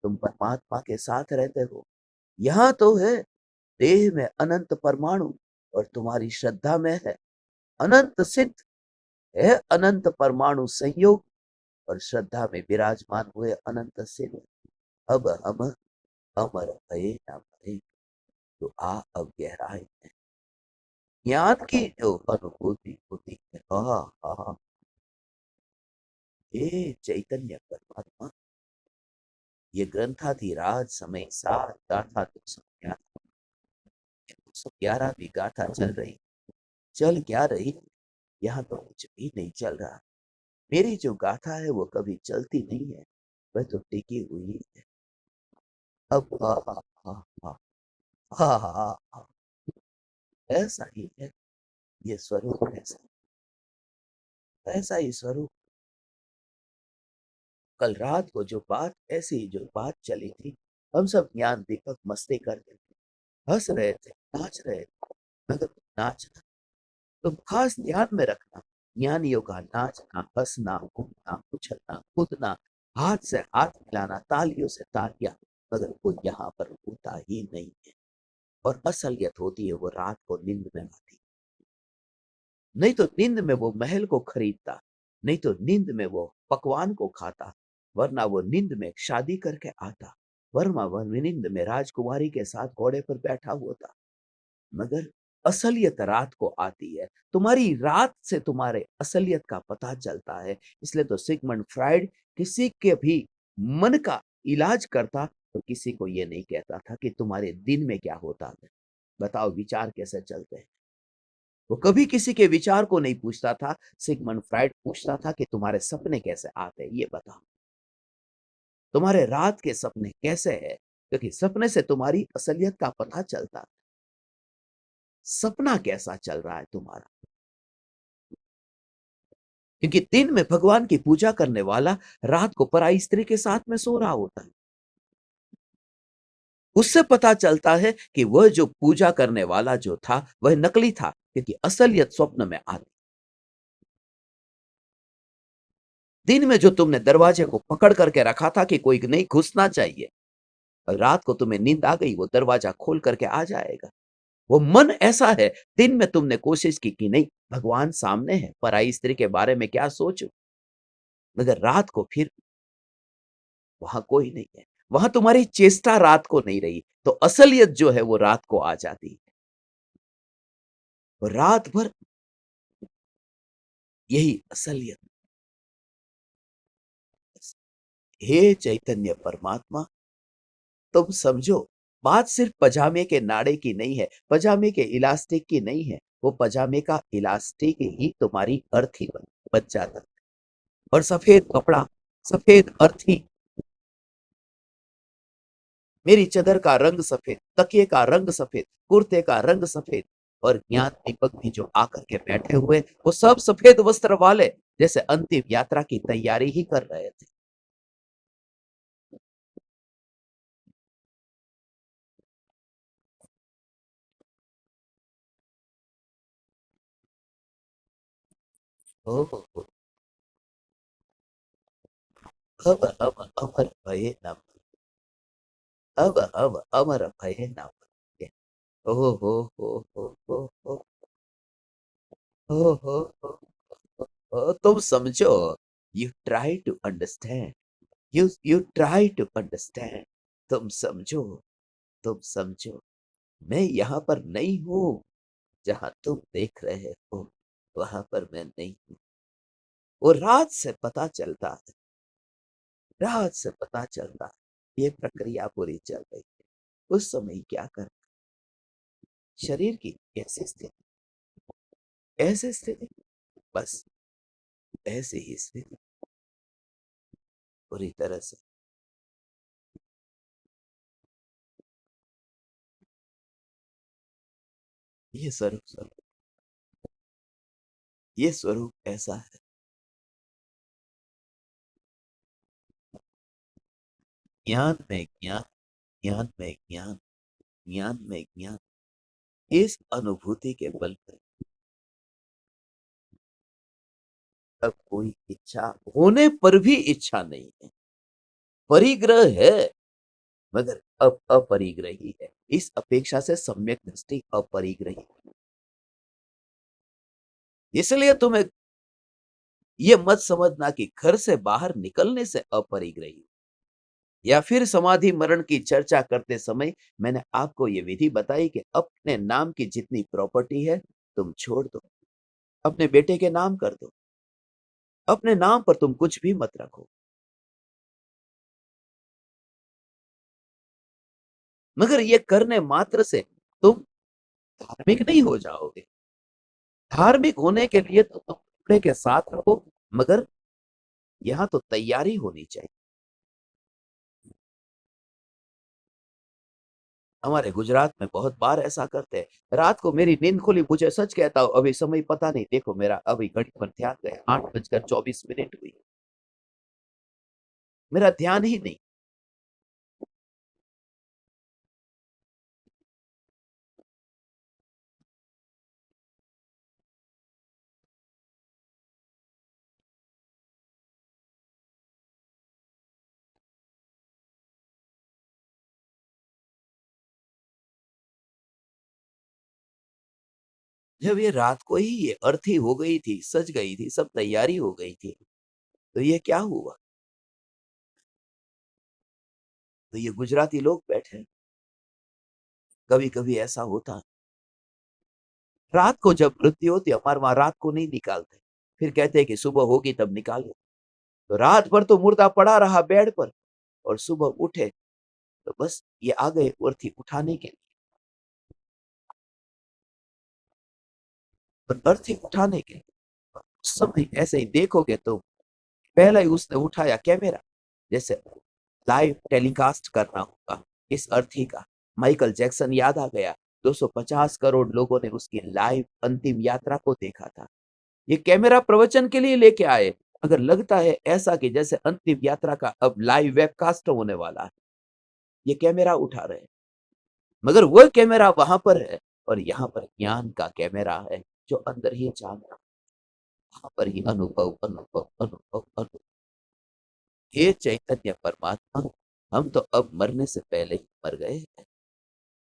तुम परमात्मा के साथ रहते हो। यहाँ तो है, देह में अनंत परमाणु और तुम्हारी श्रद्धा में है अनंत सिद्ध, है अनंत परमाणु संयोग और श्रद्धा में विराजमान हुए अनंत सिद्ध। अब हम अमर भये न भये, तो आ अब गहराई में ज्ञान की जो अनुभूति होती है। हे चैतन्य परमात्मा, ये ग्रंथाधिराज समय सार गाथा 211 भी गाथा चल रही, चल क्या रही, यहाँ तो कुछ भी नहीं चल रहा। मेरी जो गाथा है वो कभी चलती नहीं है, वह तो टिकी हुई है। अब हा हा हा हा हा हा हा, ऐसा ही है ये स्वरूप, ऐसा ऐसा ही स्वरूप। कल रात को जो बात, ऐसी जो बात चली थी, हम सब ज्ञान दीपक मस्ती करते थे, हंस रहे थे, नाच रहे थे। मगर नाचना तो खास ध्यान में रखना, ज्ञानियों का नाचना, हंसना, घूमना, उछलना, कूदना, हाथ से हाथ मिलाना, तालियों से तालियां, मगर वो यहाँ पर होता ही नहीं है। और असलियत होती है वो रात को नींद में आती। नहीं तो नींद में वो महल को खरीदता, नहीं तो नींद में वो पकवान को खाता, वरना वो नींद में शादी करके आता, वरना वह नींद में राजकुमारी के साथ घोड़े पर बैठा हुआ था। मगर असलियत रात को आती है। तुम्हारी रात से तुम्हारे असलियत का पता चलता है। इसलिए तो सिगमंड फ्राइड किसी के भी मन का इलाज करता तो किसी को ये नहीं कहता था कि तुम्हारे दिन में क्या होता है, बताओ विचार कैसे चलते हैं। वो कभी किसी के विचार को नहीं पूछता था। सिगमंड फ्राइड पूछता था कि तुम्हारे सपने कैसे आते हैं, ये बताओ, तुम्हारे रात के सपने कैसे हैं, क्योंकि सपने से तुम्हारी असलियत का पता चलता। सपना कैसा चल रहा है तुम्हारा, क्योंकि दिन में भगवान की पूजा करने वाला रात को पराई स्त्री के साथ में सो रहा होता है। उससे पता चलता है कि वह जो पूजा करने वाला जो था वह नकली था, क्योंकि असलियत स्वप्न में आती। दिन में जो तुमने दरवाजे को पकड़ करके रखा था कि कोई नहीं घुसना चाहिए, और रात को तुम्हें नींद आ गई, वो दरवाजा खोल करके आ जाएगा। वो मन ऐसा है, दिन में तुमने कोशिश की कि नहीं भगवान सामने है, पराई स्त्री के बारे में क्या सोचूं, मगर रात को फिर वहां कोई नहीं है। वहां तुम्हारी चेष्टा रात को नहीं रही, तो असलियत जो है वो रात को आ जाती है। और रात भर यही असलियत। हे चैतन्य परमात्मा, तुम समझो, बात सिर्फ पजामे के नाड़े की नहीं है, पजामे के इलास्टिक की नहीं है। वो पजामे का इलास्टिक ही तुम्हारी अर्थी बन जाता है। और सफेद कपड़ा, सफेद अर्थी, मेरी चदर का रंग सफेद, तकिए का रंग सफेद, कुर्ते का रंग सफेद, और ज्ञान दीपक भी जो आकर के बैठे हुए वो सब सफेद वस्त्र वाले, जैसे अंतिम यात्रा की तैयारी ही कर रहे थे। ओ हो हो, अब अमर भये न, अब अमर भये न। ओ हो हो हो हो हो हो हो हो तुम समझो, you try to understand, you try to understand. तुम समझो, तुम समझो, मैं यहाँ पर नहीं हूँ। जहाँ तुम देख रहे हो वहां पर मैं नहीं हूँ। वो रात से पता चलता है, रात से पता चलता है, ये प्रक्रिया पूरी चल रही है। उस समय क्या कर, शरीर की कैसी स्थिति, ऐसे स्थिति, बस ऐसे ही स्थिति पूरी तरह से। ये स्वरूप स्वरूप, ये स्वरूप ऐसा है। ज्ञान में ज्ञान, ज्ञान में ज्ञान, ज्ञान में ज्ञान, इस अनुभूति के बल पर अब कोई इच्छा होने पर भी इच्छा नहीं है। परिग्रह है, मगर अब अपरिग्रही है। इस अपेक्षा से सम्यक दृष्टि अपरिग्रही। इसलिए तुम्हें ये मत समझना कि घर से बाहर निकलने से अपरिग्रही, या फिर समाधि मरण की चर्चा करते समय मैंने आपको ये विधि बताई कि अपने नाम की जितनी प्रॉपर्टी है तुम छोड़ दो, अपने बेटे के नाम कर दो, अपने नाम पर तुम कुछ भी मत रखो, मगर ये करने मात्र से तुम धार्मिक नहीं हो जाओगे। धार्मिक होने के लिए तो तुम कपड़े के साथ रखो, मगर यहाँ तो तैयारी होनी चाहिए। हमारे गुजरात में बहुत बार ऐसा करते हैं। रात को मेरी नींद खुली, मुझे सच कहता हूँ अभी समय पता नहीं, देखो मेरा अभी घड़ी पर ध्यान गया, 8:24 हुई, मेरा ध्यान ही नहीं। जब ये रात को ही ये अर्थी हो गई थी, सज गई थी, सब तैयारी हो गई थी, तो ये क्या हुआ? तो ये गुजराती लोग बैठे। कभी-कभी ऐसा होता है, रात को जब मृत्यु होती है, हमारे वहाँ रात को नहीं निकालते। फिर कहते हैं कि सुबह होगी तब निकालो। तो रात भर तो मुर्दा पड़ा रहा बेड पर और सुबह उठे तो बस ये आ गए अर्थी उठाने के लिए। और अर्थी उठाने के लिए उस समय ऐसे ही देखोगे तो पहला ही उसने उठाया कैमरा, जैसे लाइव टेलीकास्ट करना होगा इस अर्थी का। माइकल जैक्सन याद आ गया, 250 करोड़ लोगों ने उसकी लाइव अंतिम यात्रा को देखा था। ये कैमरा प्रवचन के लिए लेके आए, अगर लगता है ऐसा कि जैसे अंतिम यात्रा का अब लाइव वेबकास्ट होने वाला है, ये कैमरा उठा रहे हैं। मगर वो कैमरा वहां पर है और यहाँ पर ज्ञान का कैमरा है जो अंदर ही जान रहा, वहां पर ही अनुभव अनुभव अनुभव अनुभव। हे चैतन्य परमात्मा, हम तो अब मरने से पहले ही मर गए हैं।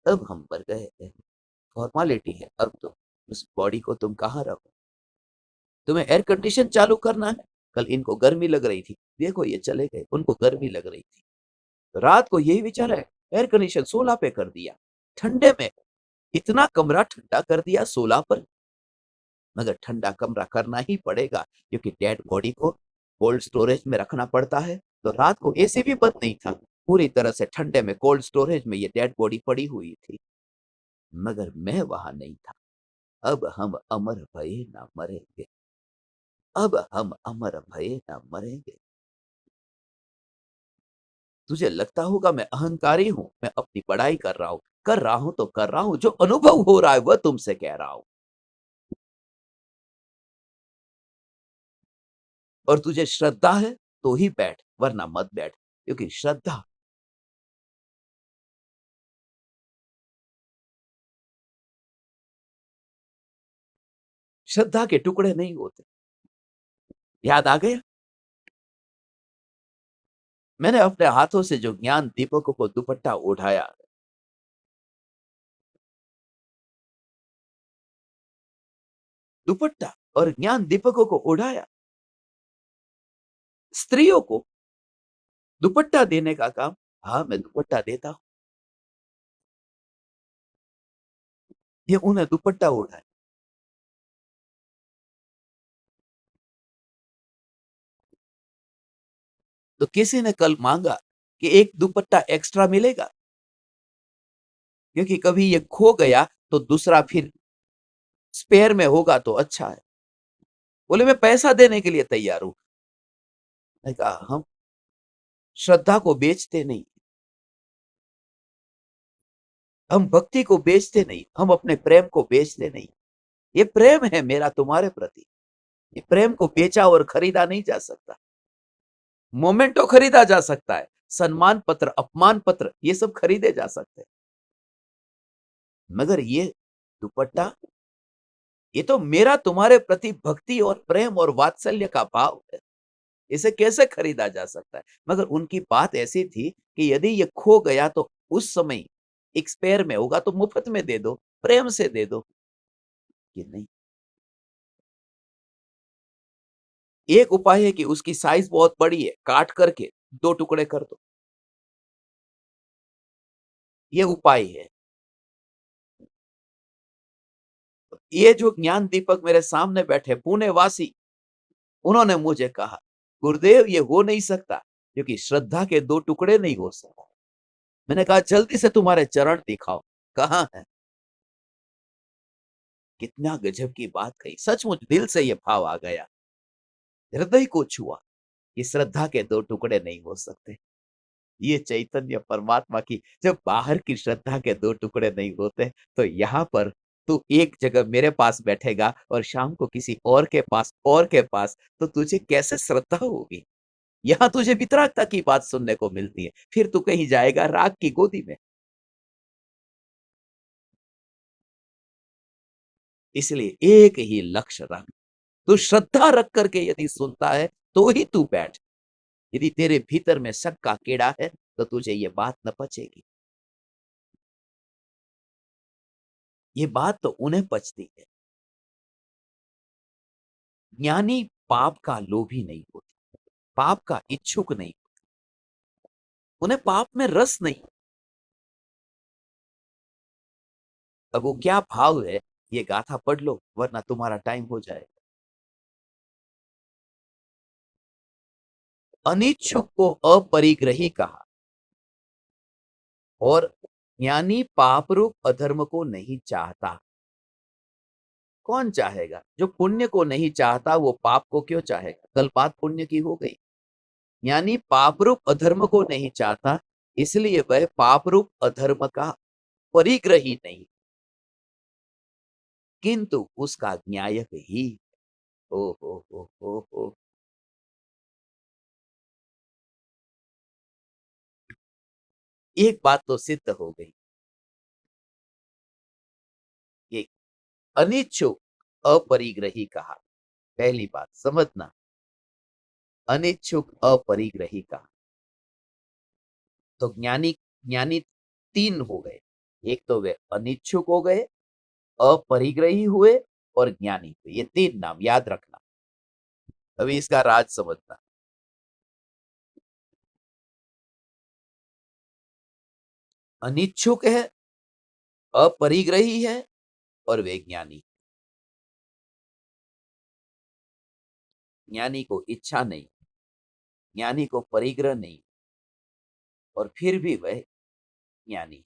अब हम मर गए हैं, फॉर्मालिटी है। अब तो उस बॉडी को तुम कहाँ रखो? तुम्हें एयर कंडीशन चालू करना है। कल इनको गर्मी लग रही थी, देखो ये चले गए, उनको गर्मी लग रही थी। तो रात को यही विचार है, एयर कंडीशन 16 पे कर दिया, ठंडे में इतना कमरा ठंडा कर दिया 16 पर। मगर ठंडा कमरा करना ही पड़ेगा क्योंकि डेड बॉडी को कोल्ड स्टोरेज में रखना पड़ता है। तो रात को एसी भी बंद नहीं था, पूरी तरह से ठंडे में कोल्ड स्टोरेज में ये डेड बॉडी पड़ी हुई थी। मगर मैं वहां नहीं था। अब हम अमर भये ना मरेंगे, अब हम अमर भये ना मरेंगे। तुझे लगता होगा मैं अहंकारी हूं, मैं अपनी पढ़ाई कर रहा हूं तो कर रहा हूं, जो अनुभव हो रहा है वह तुमसे कह रहा हूं। और तुझे श्रद्धा है तो ही बैठ, वरना मत बैठ, क्योंकि श्रद्धा के टुकड़े नहीं होते। याद आ गया? मैंने अपने हाथों से जो ज्ञान दीपकों को दुपट्टा ओढ़ाया, दुपट्टा और ज्ञान दीपकों को ओढ़ाया, स्त्रियों को दुपट्टा देने का काम, हाँ मैं दुपट्टा देता हूं, ये उन्हें दुपट्टा ओढ़ाया। तो किसी ने कल मांगा कि एक दुपट्टा एक्स्ट्रा मिलेगा, क्योंकि कभी ये खो गया तो दूसरा फिर स्पेयर में होगा तो अच्छा है। बोले मैं पैसा देने के लिए तैयार हूं। मैं कहा हम श्रद्धा को बेचते नहीं, हम भक्ति को बेचते नहीं, हम अपने प्रेम को बेचते नहीं। ये प्रेम है मेरा तुम्हारे प्रति, ये प्रेम को बेचा और खरीदा नहीं जा सकता। मोमेंटो खरीदा जा सकता है, सम्मान पत्र अपमान पत्र ये सब खरीदे जा सकते हैं, मगर ये दुपट्टा, ये तो मेरा तुम्हारे प्रति भक्ति और प्रेम और वात्सल्य का भाव है। इसे कैसे खरीदा जा सकता है? मगर उनकी बात ऐसी थी कि यदि ये खो गया तो उस समय एक्सपायर में होगा तो मुफ्त में दे दो, प्रेम से दे दो। ये नहीं, एक उपाय है कि उसकी साइज बहुत बड़ी है, काट करके दो टुकड़े कर दो, ये उपाय है। ये जो ज्ञान दीपक मेरे सामने बैठे पुणे वासी, उन्होंने मुझे कहा गुरुदेव ये हो नहीं सकता, क्योंकि श्रद्धा के दो टुकड़े नहीं हो सकते। मैंने कहा जल्दी से तुम्हारे चरण दिखाओ, कहाँ है? कितना गजब की बात कही, सचमुच दिल से ये भाव आ गया, हृदय को छुआ। ये श्रद्धा के दो टुकड़े नहीं हो सकते। ये चैतन्य परमात्मा की जब बाहर की श्रद्धा के दो टुकड़े नहीं होते, तो यहाँ पर तू एक जगह मेरे पास बैठेगा और शाम को किसी और के पास, तो तुझे कैसे श्रद्धा होगी? यहाँ तुझे वितरागता की बात सुनने को मिलती है, फिर तू कहीं जाएगा राग की गोदी में। इसलिए एक ही लक्ष्य रख, तू श्रद्धा रख करके यदि सुनता है तो ही तू बैठ। यदि तेरे भीतर में शक का कीड़ा है तो तुझे ये बात न पचेगी। ये बात तो उन्हें पचती है ज्ञानी पाप का लोभी नहीं होते, पाप का इच्छुक नहीं, उन्हें पाप में रस नहीं। अब वो क्या भाव है, ये गाथा पढ़ लो वरना तुम्हारा टाइम हो जाए। अनिच्छुक को अपरिग्रही कहा, और ज्ञानी पाप रूप अधर्म को नहीं चाहता। कौन चाहेगा? जो पुण्य को नहीं चाहता वो पाप को क्यों चाहेगा? कल बात पुण्य की हो गई। यानी पाप रूप अधर्म को नहीं चाहता, इसलिए वह पाप रूप अधर्म का परिग्रही नहीं, किंतु उसका न्यायक ही। हो। एक बात तो सिद्ध हो गई कि अनिच्छुक अपरिग्रही कहा। पहली बात समझना, अनिच्छुक अपरिग्रही कहा। तो ज्ञानी, ज्ञानी तीन हो गए, एक तो वे अनिच्छुक हो गए, अपरिग्रही हुए और ज्ञानी हुए। ये तीन नाम याद रखना। अभी इसका राज समझना। अनिच्छुक है, अपरिग्रही है और वे ज्ञानी। ज्ञानी को इच्छा नहीं, ज्ञानी को परिग्रह नहीं, और फिर भी वह ज्ञानी।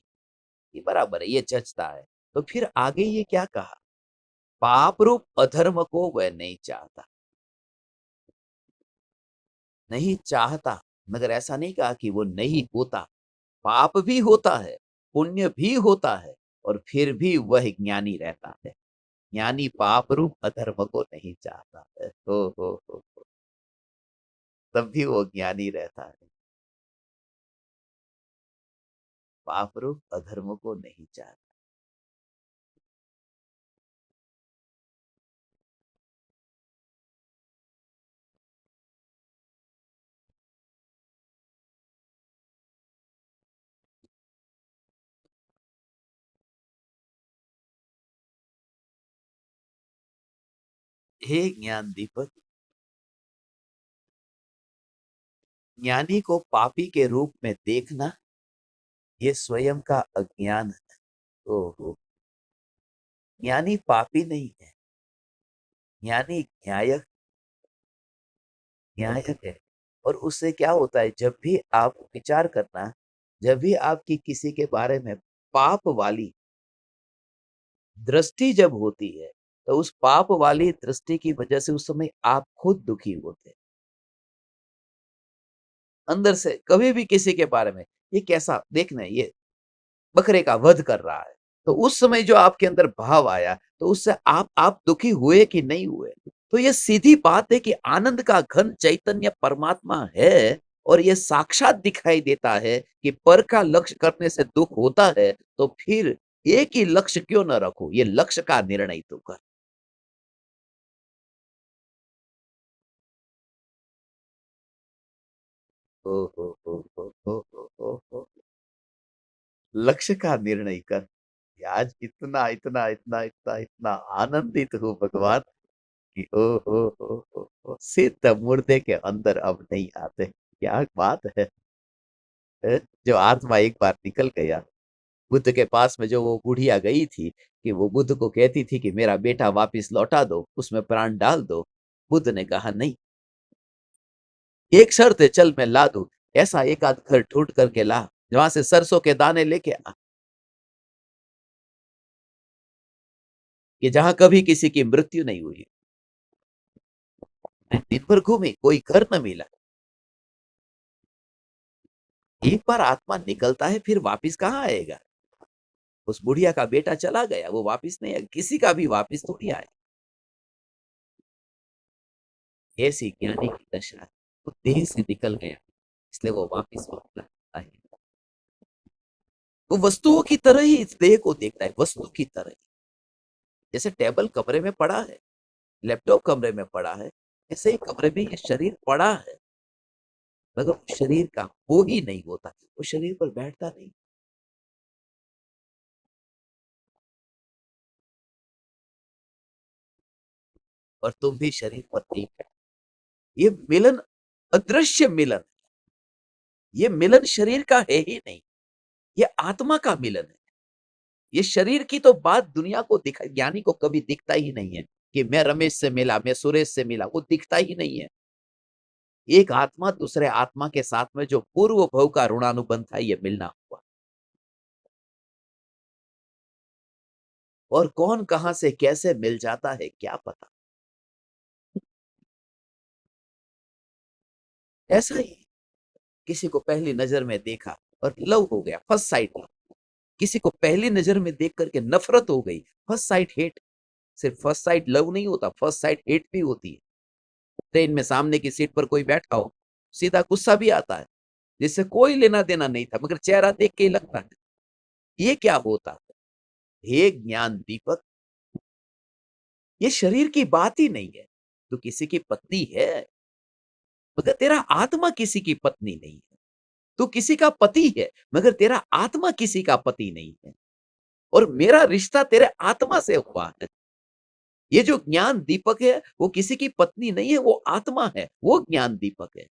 ये बराबर है, ये जचता है। तो फिर आगे ये क्या कहा? पाप रूप अधर्म को वह नहीं चाहता। नहीं चाहता, मगर ऐसा नहीं कहा कि वो नहीं होता। पाप भी होता है, पुण्य भी होता है, और फिर भी वह ज्ञानी रहता है। ज्ञानी पाप रूप अधर्म को नहीं चाहता है। हो। तब भी वो ज्ञानी रहता है, पाप रूप अधर्म को नहीं चाहता। हे ज्ञान दीपक, ज्ञानी को पापी के रूप में देखना ये स्वयं का अज्ञान है। ओहो, ज्ञानी पापी नहीं है, ज्ञानी न्यायक, न्यायक है। और उससे क्या होता है, जब भी आप विचार करना, जब भी आपकी किसी के बारे में पाप वाली दृष्टि जब होती है, तो उस पाप वाली दृष्टि की वजह से उस समय आप खुद दुखी होते हैं अंदर से। कभी भी किसी के बारे में, ये कैसा देखना है, ये बकरे का वध कर रहा है, तो उस समय जो आपके अंदर भाव आया, तो उससे आप दुखी हुए कि नहीं हुए? तो ये सीधी बात है कि आनंद का घन चैतन्य परमात्मा है, और ये साक्षात दिखाई देता है कि पर का लक्ष्य करने से दुख होता है, तो फिर एक ही लक्ष्य क्यों न रखो? ये लक्ष्य का निर्णय तू कर। ओ हो। लक्ष्य का निर्णय कर। आज इतना इतना इतना इतना इतना आनंदित हूँ भगवान कि ओ सिद्ध मुर्दे के अंदर अब नहीं आते। क्या बात है? जो आत्मा एक बार निकल गया, बुद्ध के पास में जो वो बुढ़िया गई थी, कि वो बुद्ध को कहती थी कि मेरा बेटा वापिस लौटा दो, उसमें प्राण डाल दो। बुद्ध ने कहा नहीं, एक शर्त है, चल मैं ला दूं। ऐसा एक आध घर ढूंढ करके ला, वहां से सरसों के दाने लेके आ, कि जहां कभी किसी की मृत्यु नहीं हुई। दिन भर घूमी, कोई घर न मिला। एक बार आत्मा निकलता है, फिर वापिस कहाँ आएगा? उस बुढ़िया का बेटा चला गया, वो वापिस नहीं आएगा, किसी का भी वापिस थोड़ी आए। ऐसी ज्ञानी की दशा है। वो देह से निकल गया, इसलिए वो वापिस आए। वो वस्तुओं की तरह ही इस देह को देखता है, वस्तु की तरह ही। जैसे टेबल कमरे में पड़ा है, लैपटॉप कमरे में पड़ा है, ऐसे ही कमरे में ये शरीर पड़ा है, मगर वो शरीर का वो ही नहीं होता, वो शरीर पर बैठता नहीं। और तुम भी शरीर पत्नी है। ये मिलन अदृश्य मिलन है। ये मिलन शरीर का है ही नहीं, ये आत्मा का मिलन है। ये शरीर की तो बात दुनिया को दिखा, ज्ञानी को कभी दिखता ही नहीं है कि मैं रमेश से मिला, मैं सुरेश से मिला, वो दिखता ही नहीं है। एक आत्मा दूसरे आत्मा के साथ में जो पूर्व भव का ऋणानुबंध था, ये मिलना हुआ। और कौन कहां से कैसे मिल जाता है क्या पता। ऐसा ही किसी को पहली नजर में देखा और लव हो गया, फर्स्ट साइट लव। किसी को पहली नजर में देख करके नफरत हो गई, फर्स्ट साइट हेट। सिर्फ फर्स्ट साइट लव नहीं होता, फर्स्ट साइट हेट भी होती है। ट्रेन में सामने की सीट पर कोई बैठा हो, सीधा गुस्सा भी आता है, जिससे कोई लेना देना नहीं था, मगर चेहरा देख के ही लगता है। ये क्या होता है? हे ज्ञान दीपक, ये शरीर की बात ही नहीं है। तू किसी की पत्नी है, मगर तेरा आत्मा किसी की पत्नी नहीं है। तू किसी का पति है, मगर तेरा आत्मा किसी का पति नहीं है। और मेरा रिश्ता तेरे आत्मा से हुआ है। ये जो ज्ञान दीपक है, वो किसी की पत्नी नहीं है, वो आत्मा है, वो ज्ञान दीपक है।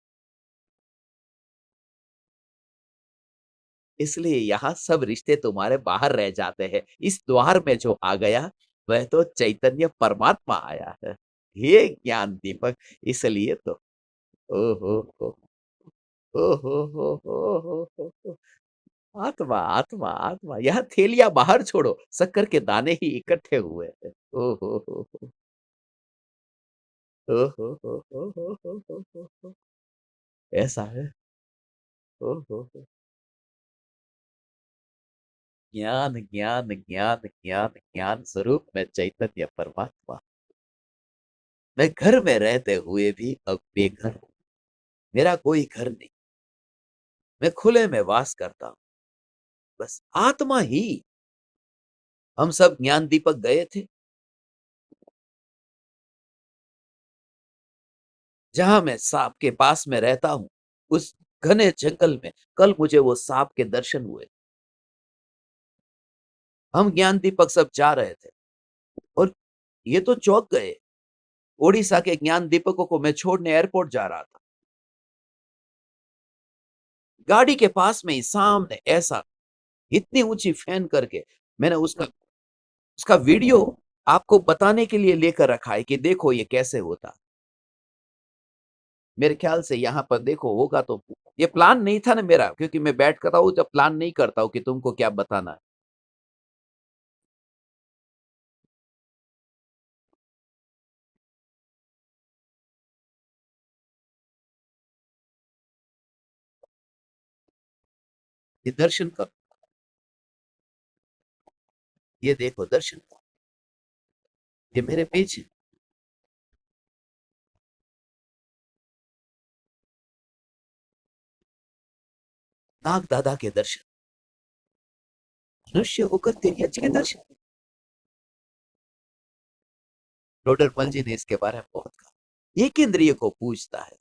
इसलिए यहाँ सब रिश्ते तुम्हारे बाहर रह जाते हैं। इस द्वार में जो आ गया, वह तो चैतन्य परमात्मा आया है। ये ज्ञान दीपक, इसलिए तो ओ हो ओ हो। आत्मा आत्मा आत्मा, यहाँ थैलियां बाहर छोड़ो, शक्कर के दाने ही इकट्ठे हुए हैं। ओ हो ओ हो। ऐसा है। ओ हो। ज्ञान ज्ञान ज्ञान ज्ञान ज्ञान स्वरूप में चैतन्य परमात्मा। मैं घर में रहते हुए भी अब बेघर हूं। मेरा कोई घर नहीं, मैं खुले में वास करता हूं। बस आत्मा ही। हम सब ज्ञान दीपक गए थे, जहां मैं सांप के पास में रहता हूं, उस घने जंगल में कल मुझे वो सांप के दर्शन हुए। हम ज्ञान दीपक सब जा रहे थे और ये तो चौंक गए। ओडिशा के ज्ञान दीपकों को मैं छोड़ने एयरपोर्ट जा रहा था। गाड़ी के पास में ही सामने ऐसा, इतनी ऊंची फैन करके, मैंने उसका उसका वीडियो आपको बताने के लिए लेकर रखा है कि देखो ये कैसे होता। मेरे ख्याल से यहाँ पर देखो होगा तो। ये प्लान नहीं था ना मेरा, क्योंकि मैं बैठ करता हूँ जब प्लान नहीं करता हूँ कि तुमको क्या बताना है। ये दर्शन करो, ये देखो दर्शन करो, ये मेरे पीछे नाग दादा के दर्शन, मनुष्य होकर तेरी अच्छी के दर्शन। रोडरमल जी ने इसके बारे में बहुत कहा। एक इंद्रिय को पूजता है,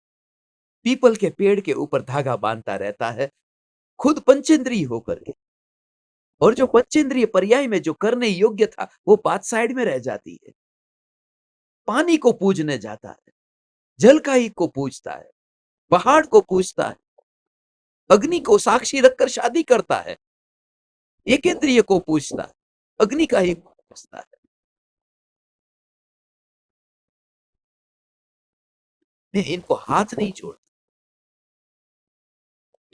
पीपल के पेड़ के ऊपर धागा बांधता रहता है, खुद पंचेंद्रिय होकर के। और जो पंचेंद्रिय पर्याय में जो करने योग्य था, वो बात साइड में रह जाती है। पानी को पूजने जाता है, जल का ही को पूजता है, पहाड़ को पूजता है, अग्नि को साक्षी रखकर शादी करता है, एक इंद्रिय को पूजता है, अग्नि का ही पूजता है। मैं इनको हाथ नहीं जोड़ता,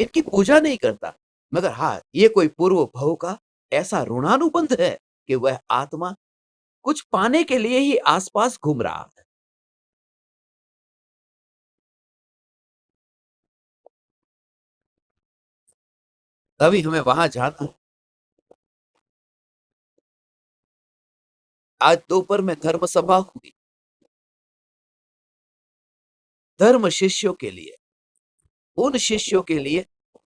इनकी पूजा नहीं करता, मगर हाँ, ये कोई पूर्व भव का ऐसा ऋणानुबंध है कि वह आत्मा कुछ पाने के लिए ही आसपास घूम रहा है। अभी हमें वहां जाना है। आज दोपहर में धर्म सभा हुई, धर्म शिष्यों के लिए, उन शिष्यों के लिए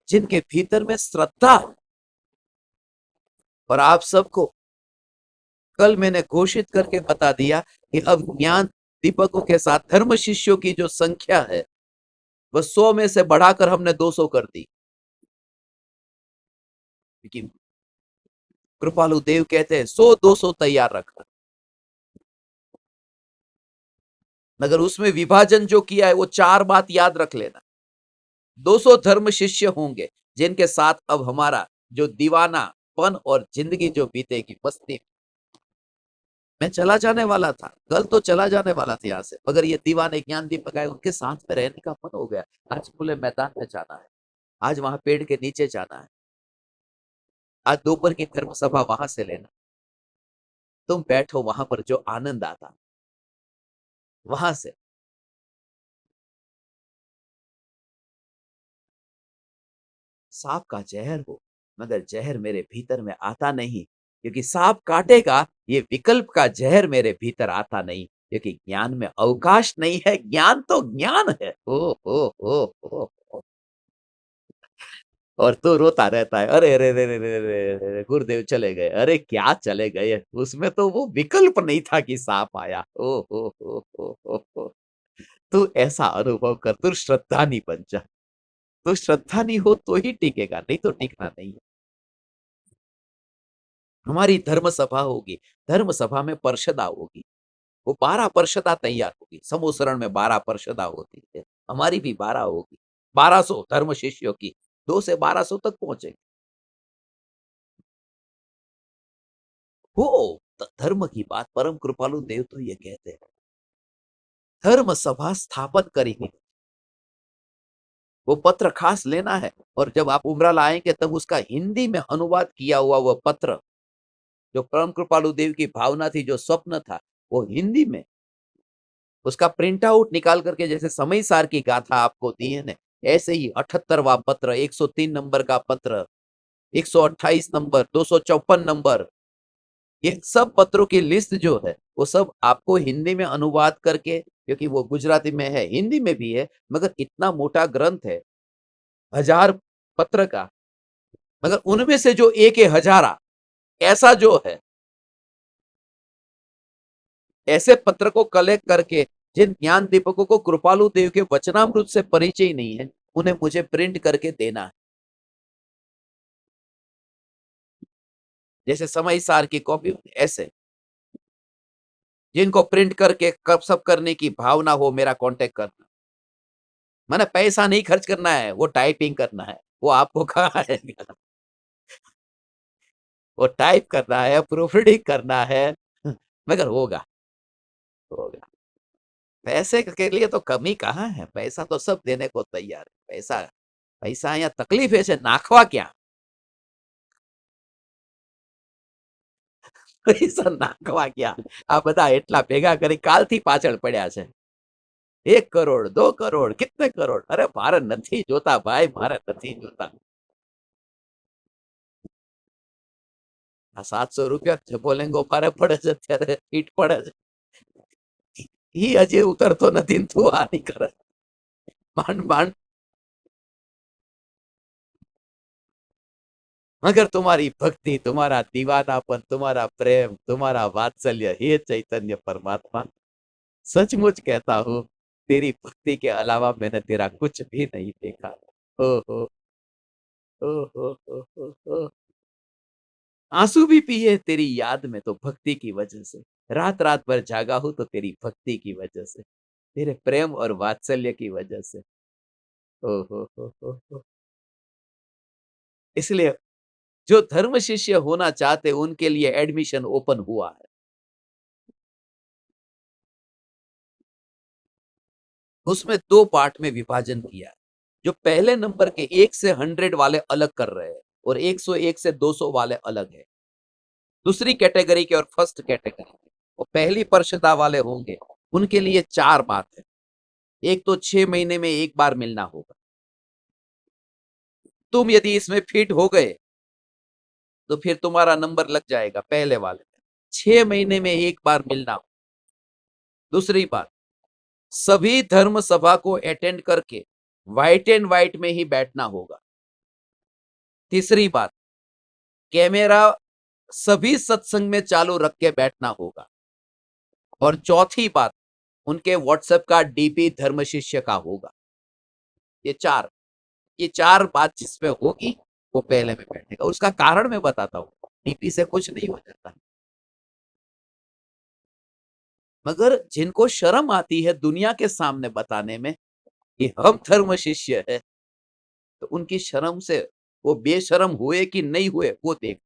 जिनके भीतर में श्रद्धा है। और आप सबको कल मैंने घोषित करके बता दिया कि अब ज्ञान दीपकों के साथ धर्म शिष्यों की जो संख्या है, वह 100 में से बढ़ाकर हमने 200 कर दी। क्योंकि कृपालु देव कहते हैं 100 200 तैयार रखना। मगर उसमें विभाजन जो किया है वो 4 बात याद रख लेना। 200 धर्म शिष्य होंगे जिनके साथ अब हमारा जो दीवानापन और जिंदगी जो बीतेगी मस्ती। मैं चला जाने वाला था, कल तो चला जाने वाला था यहाँ से, मगर ये दीवाने ज्ञान दीपक आए, उनके साथ में रहने का मन हो गया। आज खुले मैदान में जाना है, आज वहां पेड़ के नीचे जाना है, आज दोपहर की धर्म सभा वहां से लेना। तुम बैठो वहां पर, जो आनंद आता वहां से। सांप का जहर हो, मगर जहर मेरे भीतर में आता नहीं, क्योंकि सांप काटेगा, ये विकल्प का जहर मेरे भीतर आता नहीं, क्योंकि ज्ञान में अवकाश नहीं है। ज्ञान तो ज्ञान है। ओ और तू रोता रहता है, अरे रे रे रे रे रे रे, गुरुदेव चले गए। अरे क्या चले गए, उसमें तो वो विकल्प नहीं था कि सांप आया। ओ तू ऐसा अनुभव कर, तू श्रद्धानी बन जा। तो श्रद्धानी हो तो ही टिकेगा, नहीं तो टिकना नहीं है। हमारी धर्म सभा होगी, धर्म सभा में पार्षदा होगी, वो 12 पार्षदा तैयार होगी। समूसरण में 12 पार्षदा होती है, हमारी भी 12 होगी। 1200 धर्म शिष्यों की, 2 से 1200 तक पहुंचेंगे। हो धर्म की बात, परम कृपालु देव तो ये कहते हैं, धर्म सभा स्थापित करेंगे। वो पत्र खास लेना है, और जब आप उमराला आएंगे तब उसका हिंदी में अनुवाद किया हुआ वो पत्र, जो परम कृपालु देव की भावना थी, जो स्वप्न था, वो हिंदी में उसका प्रिंट आउट निकाल करके, जैसे समय सार की गाथा आपको दी है ना, ऐसे ही 78वां पत्र, 103 नंबर का पत्र, 128 नंबर, 254 नंबर, ये सब पत्रों की लिस्ट जो है वो सब आपको हिंदी में अनुवाद करके, क्योंकि वो गुजराती में है, हिंदी में भी है, मगर इतना मोटा ग्रंथ है, 1000 पत्र का, मगर उनमें से जो एक हजारा ऐसा जो है, ऐसे पत्र को कलेक्ट करके, जिन ज्ञान दीपकों को कृपालु देव के वचनामृत से परिचय नहीं है, उन्हें मुझे प्रिंट करके देना है। जैसे समय सार की कॉपी, ऐसे जिनको प्रिंट करके कब सब करने की भावना हो, मेरा कांटेक्ट करना। मैंने पैसा नहीं खर्च करना है, वो टाइपिंग करना है, वो आपको कहा है। वो टाइप करना है, प्रूफ रीडिंग करना है, मगर होगा, होगा। पैसे के लिए तो कमी कहाँ है, पैसा तो सब देने को तैयार है। पैसा पैसा અહીંયા તકલીફ એ છે, નાખવા ક્યાં? પૈસા નાખવા ક્યાં? આ બધા એટલા ભેગા કરી કાલથી પાછળ પડ્યા છે। 1 કરોડ 2 કરોડ कितने करोड़? अरे मारे નથી જોતા ભાઈ, મારે નથી જોતા। આ 700 રૂપિયા જબોલેંગો ભારે પડે છે, અત્યારે હીટ પડે છે। ઈ હજી ઉતરતો નથી ને તું આ નહીં કરે। માંડ માંડ, मगर तुम्हारी भक्ति, तुम्हारा दीवानापन, तुम्हारा प्रेम, तुम्हारा वात्सल्य, हे चैतन्य परमात्मा, सचमुच कहता हूँ, तेरी भक्ति के अलावा मैंने तेरा कुछ भी नहीं देखा। ओहो ओहो ओहो, आंसू भी पिए तेरी याद में तो भक्ति की वजह से, रात रात भर जागा हूं तो तेरी भक्ति की वजह से, तेरे प्रेम और वात्सल्य की वजह से। ओहो। इसलिए जो धर्म शिष्य होना चाहते उनके लिए एडमिशन ओपन हुआ है। उसमें 2 पार्ट में विभाजन किया है। जो पहले नंबर के 1 से 100 वाले अलग कर रहे हैं, और 101 से 200 वाले अलग है। दूसरी कैटेगरी के और फर्स्ट कैटेगरी के, और पहली पार्षदा वाले होंगे, उनके लिए 4 बात है। एक तो 6 महीने में एक बार मिलना होगा। तुम यदि इसमें फिट हो गए तो फिर तुम्हारा नंबर लग जाएगा पहले वाले में। 6 महीने में एक बार मिलना होगा। दूसरी बात, सभी धर्म सभा को अटेंड करके व्हाइट एंड व्हाइट में ही बैठना होगा। तीसरी बात, कैमरा सभी सत्संग में चालू रख के बैठना होगा। और चौथी बात, उनके व्हाट्सएप का डीपी धर्म शिष्य का होगा। ये चार बात जिसमें होगी वो पहले में बैठेगा। उसका कारण मैं बताता हूँ, डीपी से कुछ नहीं हो जाता। मगर जिनको शर्म आती है दुनिया के सामने बताने में कि हम धर्म शिष्य है, तो उनकी शर्म से वो बेशर्म हुए कि नहीं हुए वो देख।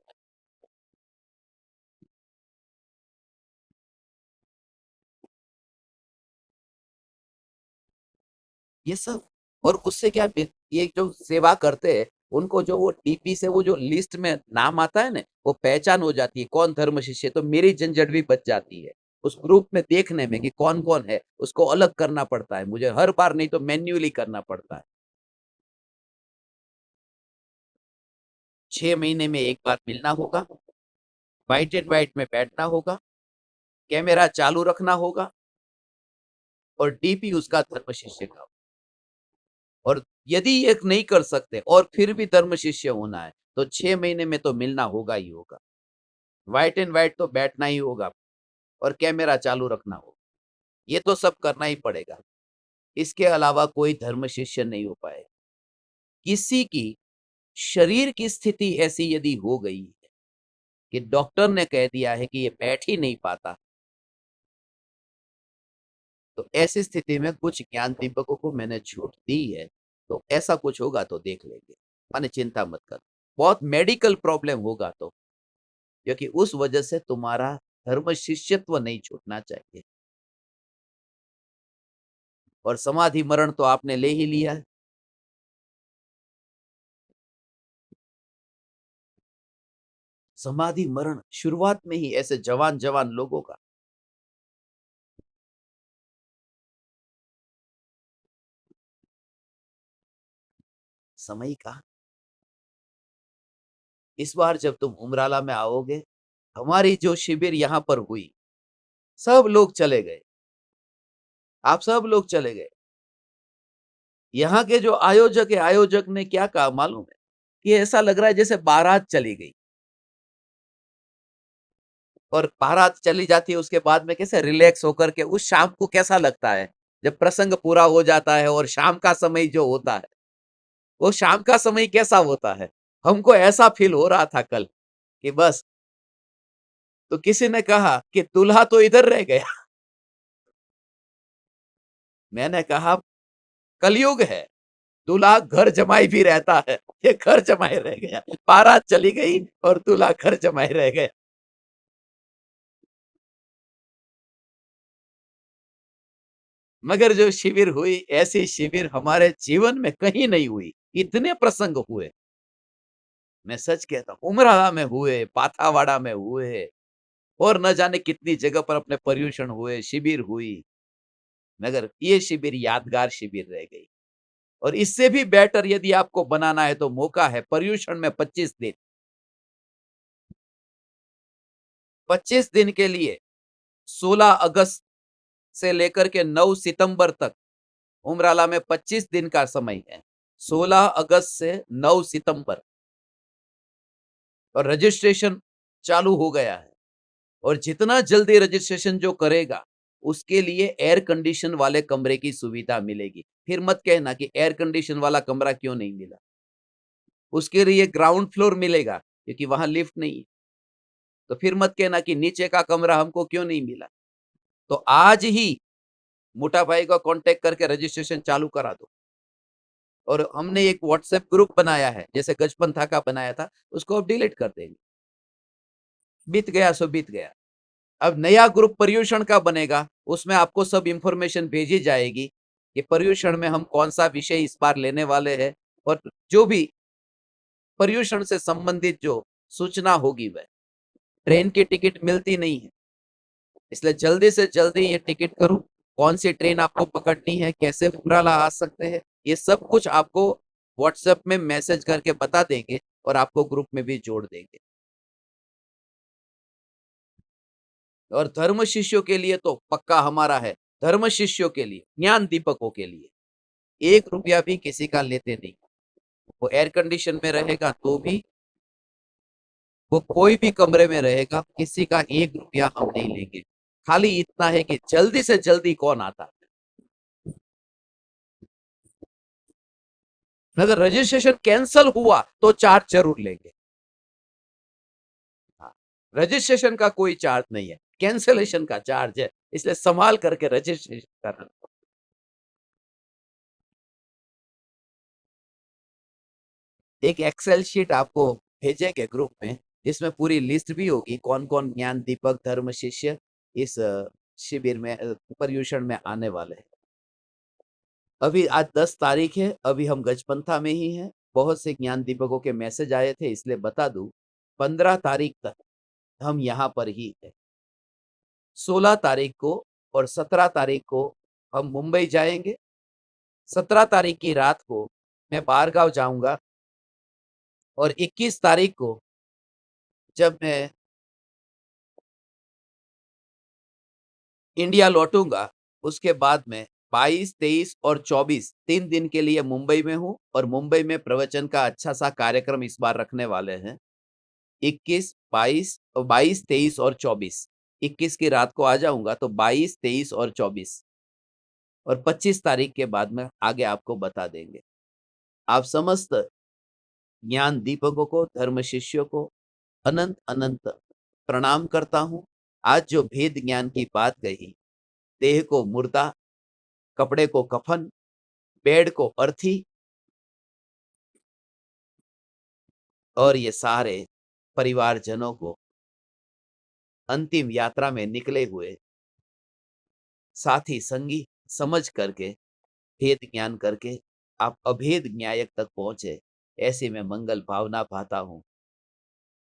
ये सब और उससे क्या ये जो सेवा करते हैं उनको जो वो टीपी से वो जो लिस्ट में नाम आता है ना, वो पहचान हो जाती है कौन धर्म शिष्य है, तो मेरी झंझट भी बच जाती है उस ग्रुप में देखने में कि कौन कौन है। उसको अलग करना पड़ता है मुझे हर बार, नहीं तो मैन्युअली करना पड़ता है। 6 महीने में एक बार मिलना होगा, वाइट एंड वाइट में बैठना होगा, कैमरा चालू रखना होगा और डीपी उसका धर्म शिष्य का। और यदि एक नहीं कर सकते और फिर भी धर्म शिष्य होना है तो 6 महीने में तो मिलना होगा ही होगा, व्हाइट एंड व्हाइट तो बैठना ही होगा और कैमरा चालू रखना होगा। ये तो सब करना ही पड़ेगा। इसके अलावा कोई धर्म शिष्य नहीं हो पाए। किसी की शरीर की स्थिति ऐसी यदि हो गई है कि डॉक्टर ने कह दिया है कि ये बैठ ही नहीं पाता, तो ऐसी स्थिति में कुछ ज्ञान दीपकों को मैंने छूट दी है। तो ऐसा कुछ होगा तो देख लेंगे, माने चिंता मत कर। बहुत मेडिकल प्रॉब्लम होगा तो, क्योंकि उस वजह से तुम्हारा धर्म शिष्यत्व नहीं छूटना चाहिए। और समाधि मरण तो आपने ले ही लिया है। समाधि मरण शुरुआत में ही ऐसे जवान जवान लोगों का। समय का इस बार जब तुम उमराला में आओगे, हमारी जो शिविर यहाँ पर हुई, सब लोग चले गए, आप सब लोग चले गए। यहाँ के जो आयोजक है, आयोजक ने क्या कहा मालूम है कि ऐसा लग रहा है जैसे बारात चली गई। और बारात चली जाती है उसके बाद में कैसे रिलैक्स होकर के उस शाम को कैसा लगता है जब प्रसंग पूरा हो जाता है और शाम का समय जो होता है, वो शाम का समय कैसा होता है। हमको ऐसा फील हो रहा था कल कि बस। तो किसी ने कहा कि दूल्हा तो इधर रह गया। मैंने कहा कलयुग है, दूल्हा घर जमाई भी रहता है, ये घर जमाई रह गया। बारात चली गई और दूल्हा घर जमाई रह गया। मगर जो शिविर हुई, ऐसी शिविर हमारे जीवन में कहीं नहीं हुई। इतने प्रसंग हुए, मैं सच कहता हूँ, उमराला में हुए, पाथावाड़ा में हुए और न जाने कितनी जगह पर अपने पर्यूषण हुए, शिविर हुई। मगर ये शिविर यादगार शिविर रह गई। और इससे भी बेटर यदि आपको बनाना है तो मौका है पर्यूषण में 25 दिन, 25 दिन के लिए 16 अगस्त से लेकर के 9 सितंबर तक उमराला में 25 दिन का समय है। 16 अगस्त से 9 सितंबर और रजिस्ट्रेशन चालू हो गया है। और जितना जल्दी रजिस्ट्रेशन जो करेगा उसके लिए एयर कंडीशन वाले कमरे की सुविधा मिलेगी। फिर मत कहना कि एयर कंडीशन वाला कमरा क्यों नहीं मिला। उसके लिए ग्राउंड फ्लोर मिलेगा क्योंकि वहां लिफ्ट नहीं है। तो फिर मत कहना कि नीचे का कमरा हमको क्यों नहीं मिला। तो आज ही मोटा भाई का कांटेक्ट करके रजिस्ट्रेशन चालू करा दो। और हमने एक व्हाट्सएप ग्रुप बनाया है, जैसे गजपंथा का बनाया था, उसको अब डिलीट कर देंगे। बीत गया सो बीत गया। अब नया ग्रुप पर्यूषण का बनेगा, उसमें आपको सब इंफॉर्मेशन भेजी जाएगी कि पर्यूषण में हम कौन सा विषय इस बार लेने वाले हैं। और जो भी पर्यूषण से संबंधित जो सूचना होगी, वह ट्रेन की टिकट मिलती नहीं है, इसलिए जल्दी से जल्दी ये टिकट करो। कौन सी ट्रेन आपको पकड़नी है, कैसे उमराला आ सकते हैं, ये सब कुछ आपको व्हाट्सएप में मैसेज करके बता देंगे और आपको ग्रुप में भी जोड़ देंगे। और धर्म शिष्यों के लिए तो पक्का हमारा है, धर्म शिष्यों के लिए, ज्ञान दीपकों के लिए 1 रुपया भी किसी का लेते नहीं। वो एयर कंडीशन में रहेगा तो भी, वो कोई भी कमरे में रहेगा, किसी का 1 रुपया हम नहीं लेंगे। खाली इतना है कि जल्दी से जल्दी कौन आता है। अगर रजिस्ट्रेशन कैंसल हुआ तो चार्ज जरूर लेंगे। हाँ, रजिस्ट्रेशन का कोई चार्ज नहीं है, कैंसलेशन का चार्ज है। इसलिए संभाल करके रजिस्ट्रेशन करना। एक एक्सेल शीट आपको भेजेंगे ग्रुप में, जिसमें पूरी लिस्ट भी होगी कौन कौन ज्ञान दीपक धर्म शिष्य इस शिविर में पर्यूषण में आने वाले हैं। अभी आज 10 तारीख है, अभी हम गजपंथा में ही हैं। बहुत से ज्ञान दीपकों के मैसेज आए थे, इसलिए बता दूं 15 तारीख तक हम यहाँ पर ही हैं। 16 तारीख को और 17 तारीख को हम मुंबई जाएंगे। 17 तारीख की रात को मैं बारगांव जाऊंगा और 21 तारीख को जब मैं इंडिया लौटूंगा, उसके बाद में 22, 23 और 24 3 दिन के लिए मुंबई में हूँ और मुंबई में प्रवचन का अच्छा सा कार्यक्रम इस बार रखने वाले हैं। 21, 22, 23 और 24, 21 की रात को आ जाऊंगा तो 22, 23 और 24 और 25 तारीख के बाद में आगे आपको बता देंगे। आप समस्त ज्ञान दीपकों को, धर्म शिष्यों को अनंत अनंत प्रणाम करता हूँ। आज जो भेद ज्ञान की बात कही, देह को मुर्दा, कपड़े को कफन, बेड को अर्थी और ये सारे परिवारजनों को अंतिम यात्रा में निकले हुए साथी संगी समझ करके, भेद ज्ञान करके आप अभेद न्यायक तक पहुंचे, ऐसे में मंगल भावना पाता हूं।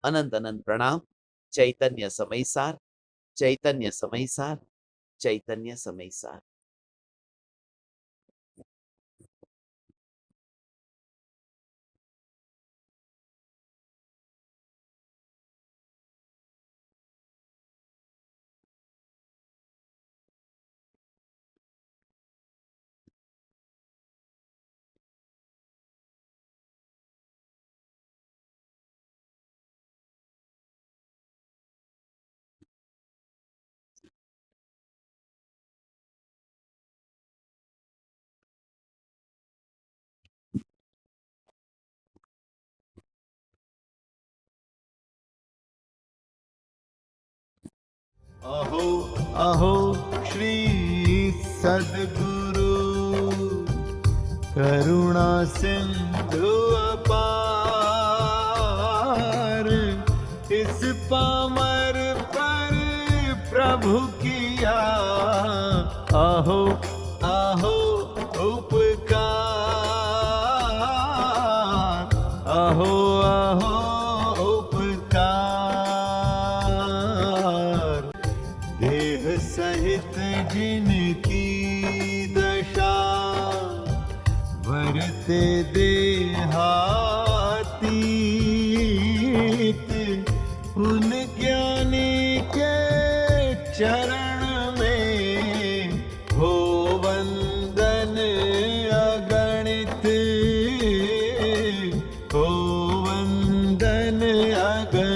अनंत अनंत प्रणाम। चैतन्य समय सार, चैतन्य समय सार, चैतन्य समय सार। अहो अहो श्री सद्गुरु करुणा सिंधु अपार, इस पामर पर प्रभु किया अहो अहो उपकार, अहो अहो उपकार। देह सहित जिनकी दशा वरते देहातीत, उन ज्ञानी के चरण में हो वंदन अगणित, हो वंदन अगणित।